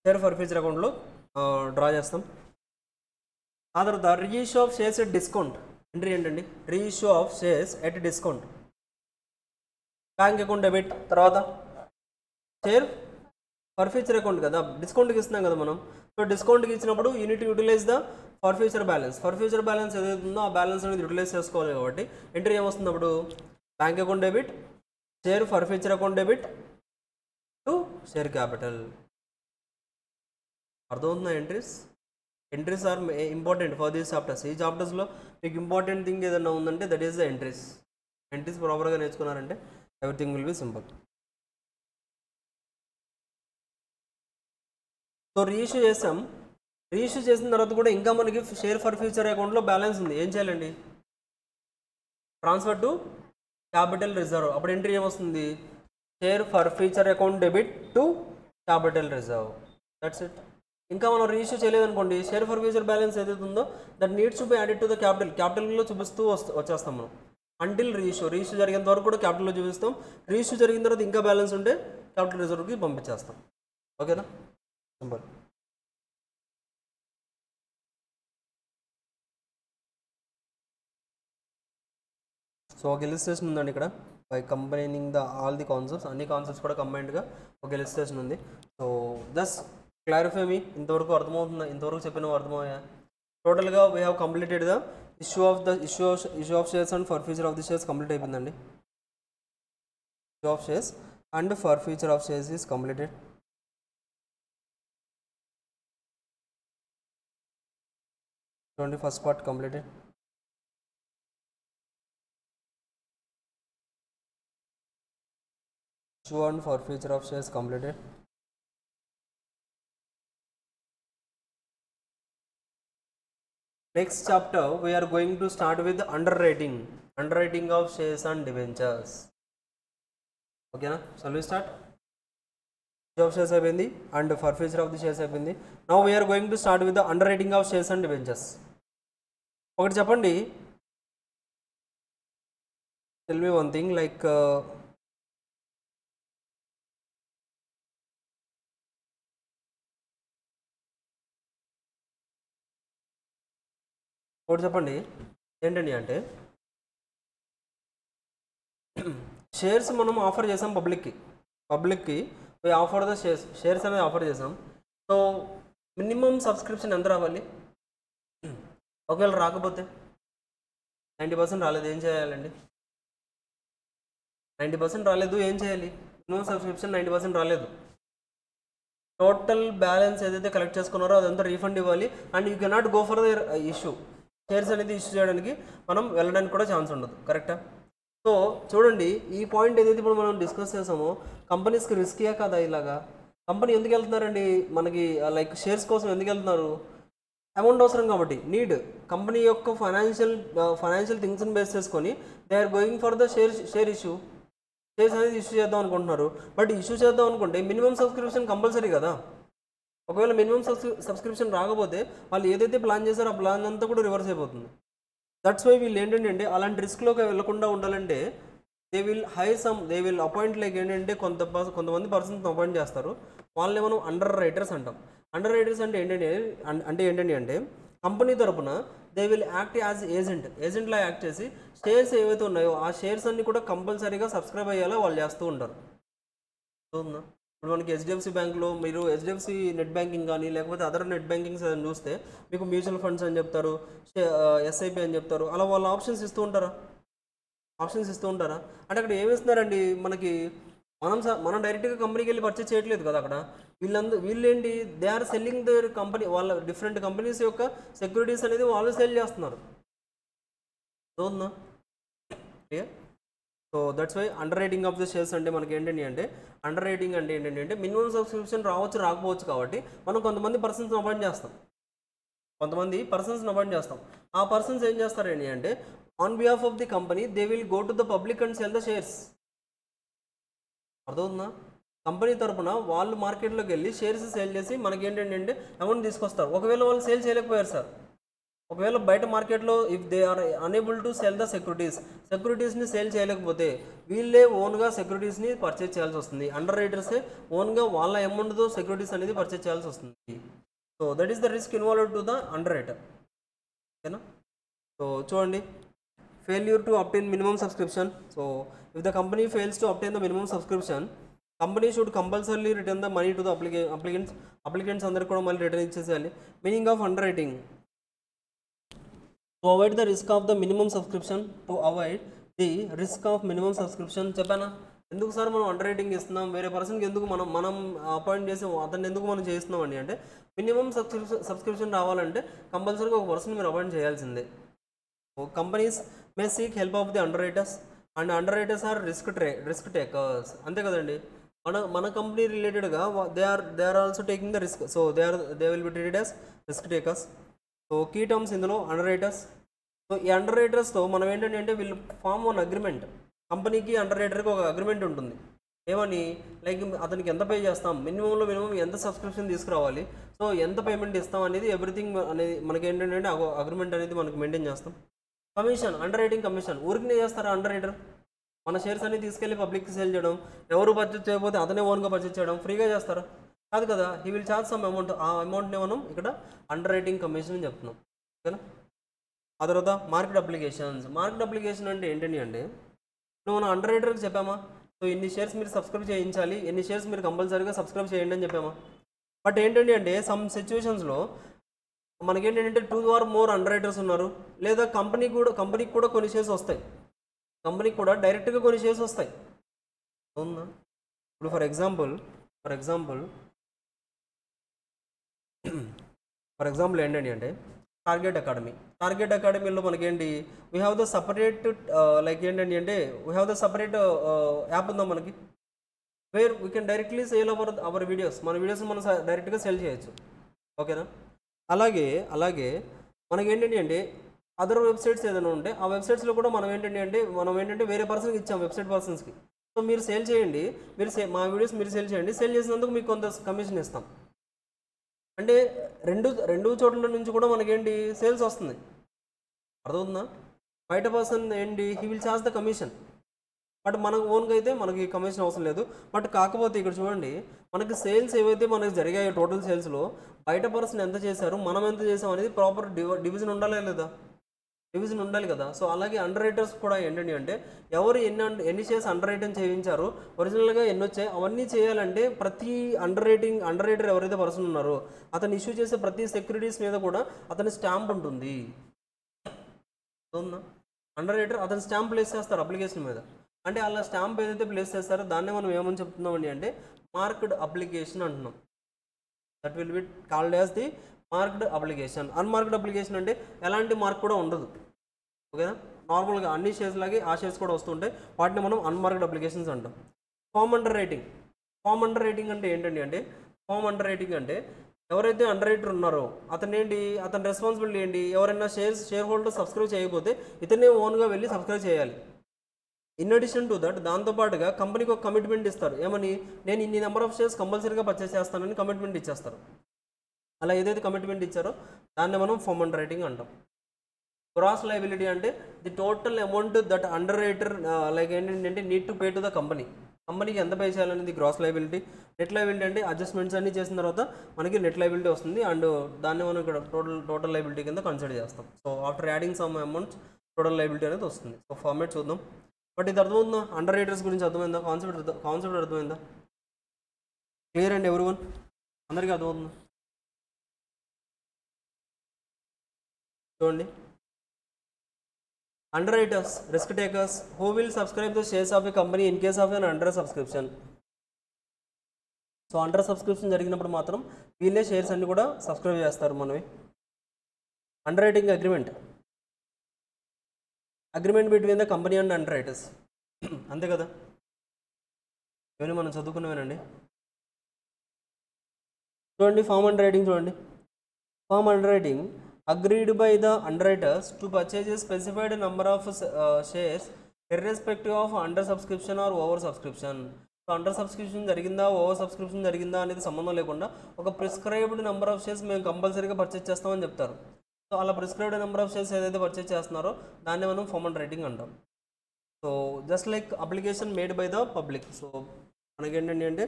share forfeiture అకౌంట్లో draw చేస్తాం. ఆ తర్వాత reissue of shares at discount entry ఏంటండి, reissue of shares at discount bank account debit. తర్వాత షేర్ ఫర్ ఫ్యూచర్ అకౌంట్ కదా, డిస్కౌంట్కి ఇస్తున్నాం కదా మనం. సో డిస్కౌంట్కి ఇచ్చినప్పుడు you need utilise the forfeiture balance. Forfeiture balance ఏదైతే ఉందో ఆ బ్యాలెన్స్ అనేది యూటిలైజ్ చేసుకోవాలి కాబట్టి ఎంట్రీ ఏమొస్తుంది అప్పుడు bank account debit, share forfeiture account debit to share capital. అర్థమవుతుందా? Entries are important for these chapters. ఈ చాప్టర్స్లో మీకు ఇంపార్టెంట్ థింగ్ ఏదైనా ఉందంటే దట్ ఈస్ ద ఎంట్రీస్ ప్రాపర్గా నేర్చుకున్నారంటే everything will be simple. So reissue చేసాం. రీఇష్యూ చేసిన తర్వాత కూడా ఇంకా మనకి షేర్ ఫర్ ఫ్యూచర్ అకౌంట్లో బ్యాలెన్స్ ఉంది. ఏం చేయాలండి? Transfer to capital reserve. అప్పుడు ఎంట్రీ ఏమొస్తుంది? Share forfeiture account debit to capital reserve. That's it. ఇంకా మనం రీఇష్యూ చేయలేదనుకోండి, షేర్ ఫర్ ఫ్యూచర్ బ్యాలెన్స్ ఏదైతే ఉందో that needs to be added to the క్యాపిటల్లో చూపిస్తూ వచ్చేస్తాం మనం. అంటిల్ రీఇష్యూ జరిగేంత వరకు కూడా క్యాపిటల్లో చూపిస్తాం. రీఇష్యూ జరిగిన తర్వాత ఇంకా బ్యాలెన్స్ ఉంటే క్యాపిటల్ రిజర్వ్కి పంపించేస్తాం. ఓకేనా, సింపుల్. సో ఒక ఇలిస్ట్రేషన్ ఉందండి ఇక్కడ, by combining the all the concepts, అన్ని కాన్సెప్ట్స్ కూడా కంబైన్డ్గా ఒక ఇలిస్ట్రేషన్ ఉంది. సో జస్ట్ క్లారిఫై మీ, ఇంతవరకు అర్థమవుతుందా? ఇంతవరకు చెప్పినవి అర్థమయ్యా? టోటల్గా we have completed the issue of shares and forfeiture of the shares complete అయిపోయిందండి. Issue of shares and forfeiture of shares is completed. చూడండి, first part completed. Issue and for future of shares completed. Next chapter we are going to start with underwriting of shares and debentures. Okay na, shall we start? Issue of shares ayindi and for future of the shares ayindi. Now we are going to start with the underwriting of shares and debentures. ఒకటి చెప్పండి, tell me one thing, like ఒకటి చెప్పండి ఏంటండి అంటే, shares మనం offer చేసాం పబ్లిక్కి offer the shares అనేది ఆఫర్ చేసాం. సో మినిమం సబ్స్క్రిప్షన్ ఎంత రావాలి? ఒకవేళ రాకపోతే 90% రాలేదు, ఏం చేయాలండి? 90% రాలేదు, ఏం చేయాలి? మినిమం సబ్స్క్రిప్షన్ 90% రాలేదు, టోటల్ బ్యాలెన్స్ ఏదైతే కలెక్ట్ చేసుకున్నారో అదంతా రీఫండ్ ఇవ్వాలి. And you cannot go for the issue. Shares అనేది ఇష్యూ చేయడానికి మనం వెళ్ళడానికి కూడా ఛాన్స్ ఉండదు. కరెక్టా? సో చూడండి, ఈ పాయింట్ ఏదైతే ఇప్పుడు మనం డిస్కస్ చేసామో, కంపెనీస్కి రిస్కీయా కదా? ఇలాగా కంపెనీ ఎందుకు వెళ్తున్నారండి మనకి, లైక్ షేర్స్ కోసం ఎందుకు వెళ్తున్నారు? అమౌంట్ అవసరం కాబట్టి, నీడ్. కంపెనీ యొక్క ఫైనాన్షియల్ థింగ్స్ని బేస్ చేసుకొని they are going for the share issue. Shares అనేది ఇష్యూ చేద్దాం అనుకుంటున్నారు. బట్ ఇష్యూ చేద్దాం అనుకుంటే మినిమం సబ్స్క్రిప్షన్ కంపల్సరీ కదా. ఒకవేళ మినిమం సబ్స్క్రిప్షన్ రాకపోతే వాళ్ళు ఏదైతే ప్లాన్ చేశారో ఆ ప్లాన్ అంతా కూడా రివర్స్ అయిపోతుంది. దట్స్ వై వీళ్ళు ఏంటంటే అలాంటి రిస్క్లోకి వెళ్లకుండా ఉండాలంటే దే విల్ అపాయింట్, లైక్ ఏంటంటే కొంతమంది పర్సన్స్ అపాయింట్ చేస్తారు. వాళ్ళని మనం అండర్ రైటర్స్ అంటాం. అండర్ రైటర్స్ అంటే ఏంటంటే అంటే కంపెనీ తరపున దే విల్ యాక్ట్ యాజ్ ఏజెంట్లా యాక్ట్ చేసి షేర్స్ ఏవైతే ఉన్నాయో ఆ షేర్స్ అన్ని కూడా కంపల్సరీగా సబ్స్క్రైబ్ అయ్యేలా వాళ్ళు చేస్తూ ఉంటారు. అవునా? ఇప్పుడు మనకి హెచ్డిఎఫ్సి బ్యాంక్లో మీరు హెచ్డిఎఫ్సి నెట్ బ్యాంకింగ్ కానీ లేకపోతే అదర్ నెట్ బ్యాంకింగ్స్ అని చూస్తే మీకు మ్యూచువల్ ఫండ్స్ అని చెప్తారు, ఎస్ఐపి అని చెప్తారు. అలా వాళ్ళు ఆప్షన్స్ ఇస్తూ ఉంటారా? అంటే అక్కడ ఏమిస్తున్నారండి మనకి, మనం డైరెక్ట్గా కంపెనీకి వెళ్ళి పర్చేస్ చేయట్లేదు కదా. అక్కడ వీళ్ళేంటి, they are selling their company, వాళ్ళ డిఫరెంట్ కంపెనీస్ యొక్క సెక్యూరిటీస్ అనేది వాళ్ళు సేల్ చేస్తున్నారు. అవునా? So that's why underwriting of the shares అంటే మనకి ఏంటంటే మినిమం సబ్స్క్రిప్షన్ రావచ్చు రాకపోవచ్చు కాబట్టి మనం కొంతమంది పర్సన్స్ని అపాయింట్ చేస్తాం. ఆ పర్సన్స్ ఏం చేస్తారండి అంటే on behalf of the company they will go to the public and cell the shares. అర్థమవుతుందా? కంపెనీ తరపున వాళ్ళు మార్కెట్లోకి వెళ్ళి షేర్స్ సేల్ చేసి మనకి ఏంటంటే అమౌంట్ తీసుకొస్తారు. ఒకవేళ వాళ్ళు సేల్ చేయలేకపోయారు సార్, ఒకవేళ బయట మార్కెట్లో if they are unable to sell the సెక్యూరిటీస్ని సేల్ చేయలేకపోతే వీళ్ళే ఓన్గా సెక్యూరిటీస్ని పర్చేజ్ చేయాల్సి వస్తుంది. అండర్ రైటర్సే ఓన్గా వాళ్ళ అమౌంట్తో సెక్యూరిటీస్ అనేది పర్చేజ్ చేయాల్సి వస్తుంది. So that is the risk involved to the underwriter. ఓకేనా? సో చూడండి, failure to obtain minimum subscription. So if the company fails to obtain the minimum subscription, company should compulsory return the money to the applicants అందరికి కూడా మళ్ళీ return ఇచ్చేసేయాలి. Meaning of underwriting: to avoid the risk of the minimum subscription. చెప్పానా? ఎందుకు sir మనం under writing ఇస్తున్నాం, వేరే పర్సన్కి ఎందుకు మనం అపాయింట్ చేసి అతన్ని ఎందుకు మనం చేస్తున్నాం అండి అంటే, మినిమం సబ్స్క్రిప్షన్ రావాలంటే కంపల్సరీగా ఒక పర్సన్ మీరు అపాయింట్ చేయాల్సిందే. Companies may seek help of the underwriters and underwriters are risk takers. అంతే కదండి, మన కంపెనీ రిలేటెడ్గా they are also taking the risk. So they will be treated as risk takers. So key terms ఇందులో underwriters. So ఈ అండర్ రైటర్స్తో మనం ఏంటంటే వీళ్ళు ఫామ్ వన్ అగ్రిమెంట్. కంపెనీకి అండర్ రైటర్కి ఒక అగ్రిమెంట్ ఉంటుంది. ఏమని లైక్ అతనికి ఎంత పే చేస్తాం, మినిమంలో మినిమం ఎంత సబ్స్క్రిప్షన్ తీసుకురావాలి, సో ఎంత పేమెంట్ ఇస్తాం అనేది ఎవ్రీథింగ్ అనేది మనకి ఏంటంటే అగ్రిమెంట్ అనేది మనకి మెయింటైన్ చేస్తాం. కమిషన్, అండర్ రైటింగ్ కమిషన్ ఊరికినే చేస్తారా అండర్ రైటర్? మన షేర్స్ అన్ని తీసుకెళ్ళి పబ్లిక్కి సేల్ చేయడం, ఎవరు పర్చేజ్ చేయకపోతే అతనే ఓన్గా పర్చేజ్ చేయడం, ఫ్రీగా చేస్తారా? కాదు కదా, he will charge some amount. ఆ అమౌంట్ని మనం ఇక్కడ అండర్ రైటింగ్ కమిషన్ అని చెప్తున్నాం, ఓకేనా? ఆ తర్వాత మార్కెట్ అప్లికేషన్స్. మార్కెట్ అప్లికేషన్ అంటే ఏంటండి అంటే ఇప్పుడు మనం అండర్ రైటర్కి చెప్పామా, సో ఇన్ని షేర్స్ మీరు సబ్స్క్రైబ్ చేయించాలి, ఎన్ని షేర్స్ మీరు కంపల్సరీగా సబ్స్క్రైబ్ చేయండి అని చెప్పామా? బట్ ఏంటండి అంటే సమ్ సిచ్యువేషన్స్లో మనకేంటంటే 2 or more అండర్ రైటర్స్ ఉన్నారు, లేదా కంపెనీకి కూడా కొన్ని షేర్స్ వస్తాయి, కంపెనీకి కూడా డైరెక్ట్గా కొన్ని షేర్స్ వస్తాయి, అవునా? ఇప్పుడు ఫర్ ఎగ్జాంపుల్ ఏంటండి అంటే టార్గెట్ అకాడమీలో మనకేంటి we have the separate like ఏంటండి అంటే we have the separate app ఉందా మనకి, where we can directly sale our videos, మన వీడియోస్ మనం డైరెక్ట్గా సేల్ చేయొచ్చు, ఓకేనా? అలాగే మనకి ఏంటంటే అంటే అదర్ వెబ్సైట్స్ ఏదైనా ఉంటే ఆ వెబ్సైట్స్లో కూడా మనం ఏంటంటే వేరే పర్సన్కి ఇచ్చాం, వెబ్సైట్ పర్సన్స్కి. సో మీరు సేల్ చేయండి, మా వీడియోస్ మీరు సేల్ చేయండి, సేల్ చేసినందుకు మీకు కొంత కమిషన్ ఇస్తాం. అంటే రెండు చోట్ల నుంచి కూడా మనకేంటి సేల్స్ వస్తుంది, అర్థమవుతుందా? బయట పర్సన్ ఏంటి he will charge the commission, but మనకు ఓన్గా అయితే మనకి కమిషన్ అవసరం లేదు. బట్ కాకపోతే ఇక్కడ చూడండి, మనకి సేల్స్ ఏవైతే మనకి జరిగాయో టోటల్ సేల్స్లో బయట పర్సన్ ఎంత చేశారు, మనం ఎంత చేసాం అనేది ప్రాపర్ డివిజన్ ఉండాలి కదా. సో అలాగే అండర్ రైటర్స్ కూడా ఏంటండి అంటే ఎవరు ఎన్ని షేర్స్ అండర్ రైటింగ్ చేయించారు, ఒరిజినల్గా ఎన్ని వచ్చాయి, అవన్నీ చేయాలంటే ప్రతి అండర్ రైటర్ ఎవరైతే పర్సన్ ఉన్నారో అతను ఇష్యూ చేసే ప్రతి సెక్యూరిటీస్ మీద కూడా అతని స్టాంప్ ఉంటుంది. అండర్ రైటర్ అతని స్టాంప్ ప్లేస్ చేస్తారు అప్లికేషన్ మీద. అంటే అలా స్టాంప్ ఏదైతే ప్లేస్ చేస్తారో దాన్నే మనం ఏమని చెప్తున్నామండి అంటే మార్క్డ్ అప్లికేషన్ అంటున్నాం. That will be called as the marked application. Unmarked application అంటే ఎలాంటి మార్క్ కూడా ఉండదు, ఓకేనా? నార్మల్గా అన్ని షేర్స్ లాగే ఆ షేర్స్ కూడా వస్తుంటాయి, వాటిని మనం అన్మార్క్డ్ అప్లికేషన్స్ అంటాం. ఫామ్ అండర్ రైటింగ్ అంటే ఏంటండి అంటే అంటే ఎవరైతే అండర్ రైటర్ ఉన్నారో అతని రెస్పాన్సిబిలిటీ ఏంటి, ఎవరైనా షేర్ హోల్డర్ సబ్స్క్రైబ్ చేయకపోతే ఇతనే ఓన్గా వెళ్ళి సబ్స్క్రైబ్ చేయాలి. ఇన్ అడిషన్ టు దట్ దాంతోపాటుగా కంపెనీకి ఒక కమిట్మెంట్ ఇస్తారు, ఏమని నేను ఇన్ని నెంబర్ ఆఫ్ షేర్స్ కంపల్సరీగా పర్చేస్ చేస్తానని కమిట్మెంట్ ఇచ్చేస్తారు. అలా ఏదైతే కమిట్మెంట్ ఇచ్చారో దాన్ని మనం ఫామ్ అండర్ రైటింగ్ అంటాం. గ్రాస్ లయబిలిటీ అంటే the total amount that underwriter like ఏంటంటే need to pay to the కంపెనీకి ఎంత పే చేయాలనేది గ్రాస్ లయబిలిటీ. నెట్ లయబిలిటీ అంటే అడ్జస్ట్మెంట్స్ అన్ని చేసిన తర్వాత మనకి నెట్ లయబిలిటీ వస్తుంది, అండ్ దాన్ని మనం ఇక్కడ టోటల్ లయబిలిటీ కింద కన్సిడర్ చేస్తాం. So after adding some amounts total liability అనేది వస్తుంది. సో ఫార్మేట్ చూద్దాం. బట్ ఇది అర్థమవుతుందా, అండర్ రైటర్స్ గురించి అర్థమైందా, కాన్సెప్ట్ అర్థమైందా? క్లియర్ అండ్ ఎవ్రీవన్, అందరికీ అర్థమవుతుందా? చూడండి, underwriters risk takers who will subscribe the shares of a company in case of an under subscription. So under subscription జరిగినప్పుడు మాత్రం వీళ్ళే షేర్స్ అన్ని కూడా సబ్స్క్రైబ్ చేస్తారు మనవి. Underwriting agreement between the company and underwriters, అంతే కదా, ఇవన్నీ మనం చదువుకున్నవేనండి. చూడండి ఫామ్ అండర్ రైటింగ్, చూడండి firm underwriting agreed by the underwriters to purchase a specified number of shares irrespective of under subscription or over subscription. So under subscription జరిగిందా over subscription జరిగిందా అనేది సంబంధం లేకుండా ఒక ప్రిస్క్రైబ్డ్ నెంబర్ ఆఫ్ షేర్స్ మేము కంపల్సరీగా purchase చేస్తామని చెప్తారు. సో అలా ప్రిస్క్రైబ్డ్ నెంబర్ ఆఫ్ షేర్స్ ఏదైతే పర్చేస్ చేస్తున్నారో దాన్ని మనం ఫామ్ అండర్ రైటింగ్ అంటాం. So just like application made by the public. So మనకేంటండి అంటే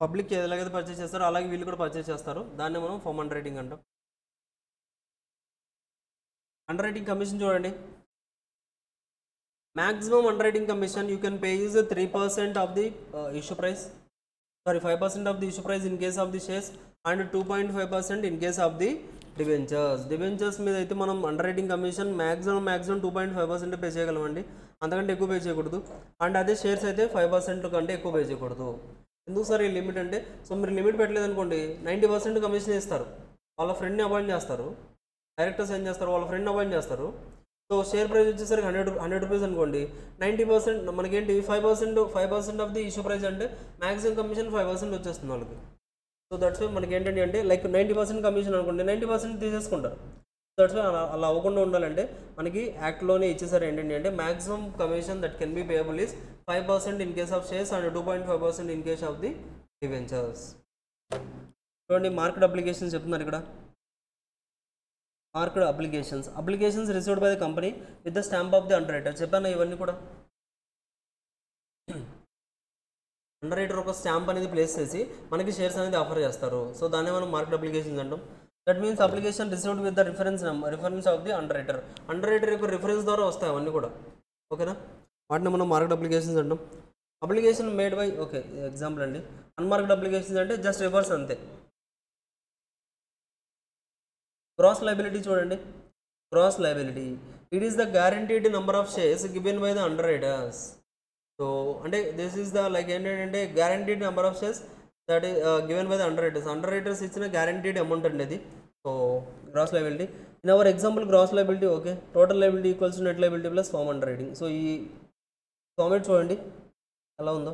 పబ్లిక్ ఎలాగైతే పర్చేస్ చేస్తారో అలాగే వీళ్ళు కూడా పర్చేస్ చేస్తారు, దాన్ని మనం ఫామ్ అండర్ రైటింగ్ అంటాం. అండర్ రైటింగ్ కమిషన్ చూడండి, maximum underwriting commission you can pay is 3% of the issue price, 5% of the issue price in case of the shares and 2.5% in case of the debentures మీద అయితే మనం underwriting commission maximum 2.5% pay చేయగలమండి, అంతకంటే ఎక్కువ pay చేయకూడదు. And అదే shares అయితే 5% కంటే ఎక్కువ పే చేయకూడదు. ఎందుకు సార్ ఈ లిమిట్ అంటే, సో మీరు లిమిట్ పెట్టలేదు అనుకోండి 90% కమిషన్ ఇస్తారు, వాళ్ళ ఫ్రెండ్ని అపాయింట్ చేస్తారు, డైరెక్టర్స్ ఏం చేస్తారు వాళ్ళ ఫ్రెండ్ అపాయింట్ చేస్తారు. సో షేర్ ప్రైస్ వచ్చేసరికి 100 రూపీస్ అనుకోండి, 90% మనకేంటి 5% ఆఫ్ ది ఇష్యూ ప్రైస్ అంటే మ్యాక్సిమం కమిషన్ 5% వచ్చేస్తుంది వాళ్ళకి. సో దట్స్ వై మనకి ఏంటంటే అంటే లైక్ 90% కమిషన్ అనుకోండి 90% తీసేసుకుంటారు. దట్స్ అలా అవ్వకుండా ఉండాలంటే మనకి యాక్ట్లోనే ఇచ్చేసారు ఏంటంటే అంటే maximum commission that can B payable is 5% in case of shares and 2.5% in case of the debentures. చూడండి మార్కెట్ అప్లికేషన్స్ చెప్తున్నారు ఇక్కడ. Market applications received by the company with the stamp of the under writer. చెప్పాను ఇవన్నీ కూడా. Under writer ఒక stamp అనేది place చేసి మనకి షేర్స్ అనేది ఆఫర్ చేస్తారు. సో దాన్ని మనం మార్కెట్ అప్లికేషన్స్ అంటాం. That means application received with the reference of the underwriter. Underwriter యొక్క రిఫరెన్స్ ద్వారా వస్తాయి అవన్నీ కూడా. ఓకేనా, వాటిని మనం మార్కెట్ అప్లికేషన్స్ అంటాం. Application made by okay example అండి. అన్మార్కెట్ అప్లికేషన్స్ అంటే జస్ట్ రివర్స్ అంతే. గ్రాస్ లయబిలిటీ చూడండి. Gross liability it is the guaranteed number of shares given by the underwriters. So అంటే దిస్ ఈస్ ద లైక్ ఏంటంటే guaranteed number of shares that is given by the underwriters. Underwriters ఇచ్చిన guaranteed amount అండి అది. So gross liability in our example gross liability okay total liability equals to net liability plus firm underwriting. So ఈ format చూడండి ఎలా ఉందో.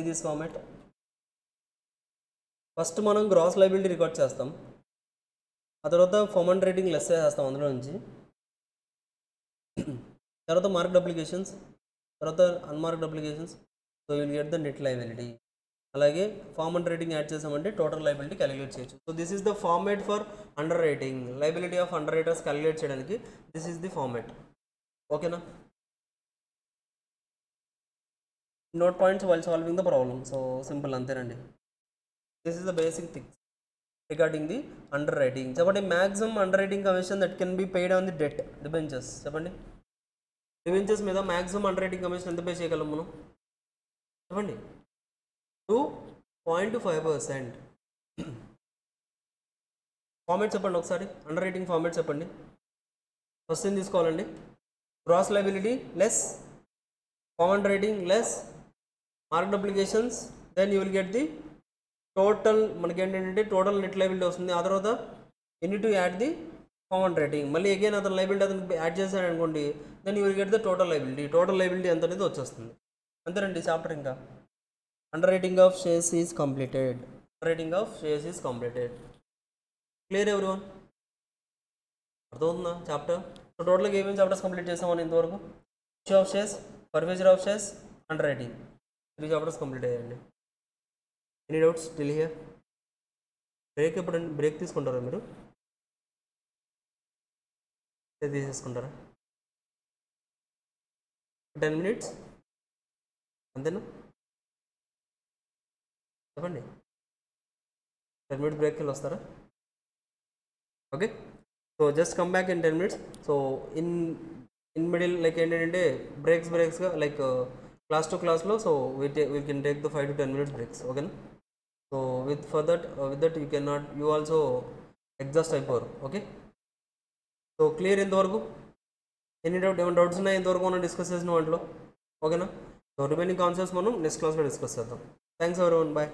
ఇది format. First మనం gross liability record చేస్తాం, ఆ తర్వాత ఫార్మ్ అండర్ రైటింగ్ లెస్ చేస్తాం అందులో నుంచి, తర్వాత మార్కెట్ అప్లికేషన్స్, తర్వాత unmarket applications. So you will get the net liability. అలాగే ఫార్మ్ అండర్ రైటింగ్ యాడ్ చేసామంటే టోటల్ లయబిలిటీ క్యాలిక్యులేట్ చేయొచ్చు. So this is the format for underwriting. Liability of underwriters calculate చేయడానికి this is the format. ఓకేనా, note points while solving the problem. So simple అంతేనండి. This is the basic things regarding the underwriting. చెప్పండి maximum underwriting commission that can be paid on the debt debentures. చెప్పండి debentures మీద maximum underwriting commission ఎంత pay చేయగలం మనం? చెప్పండి 2.5%. Format చెప్పండి ఒకసారి. అండర్ రైటింగ్ ఫార్మేట్ చెప్పండి. ఫస్ట్ ఏం తీసుకోవాలండి? Gross liability less firm underwriting less marked applications, then you will get the total. మనకి ఏంటంటే టోటల్ నెట్ లయబిలిటీ వస్తుంది. ఆ తర్వాత you need to add the firm underwriting. మళ్ళీ అగైన్ అతను లయబిలిటీ అతను యాడ్ చేశాడు అనుకోండి, then you will get the total liability. Total liability ఎంత అనేది వచ్చేస్తుంది. అంతేనండి చాప్టర్. ఇంకా underwriting of shares is completed. Underwriting of shares is completed. Clear everyone? అర్థమవుతుందా చాప్టర్? సో టోటల్గా ఏమేమి చాప్టర్స్ కంప్లీట్ చేసామని ఇంతవరకు? Issue of shares, purchase of shares, underwriting, 3 chapters complete అయ్యాయండి. Any doubts till here? Break ఎప్పుడండి? Break తీసుకుంటారా మీరు? తీసేసుకుంటారా? 10 minutes అంతేనా? చెప్పండి. 10 minutes బ్రేక్కి వెళ్ళి వస్తారా? Okay, so just come back in 10 minutes. So in middle like ఏంటంటే బ్రేక్స్గా లైక్ క్లాస్ టు క్లాస్లో. So we can take the 5 to 10 minutes breaks. ఓకేనా? So with that you can not you also exhaust అయిపోరు. Okay, so clear ఇంతవరకు? ఏమైనా doubts ఉన్నాయి ఇంతవరకు మనం డిస్కస్ చేసిన వాటిలో? ఓకేనా? సో రిమైనింగ్ కాన్సెప్ట్స్ మనం నెక్స్ట్ క్లాస్లో డిస్కస్ చేద్దాం. Thanks everyone, bye.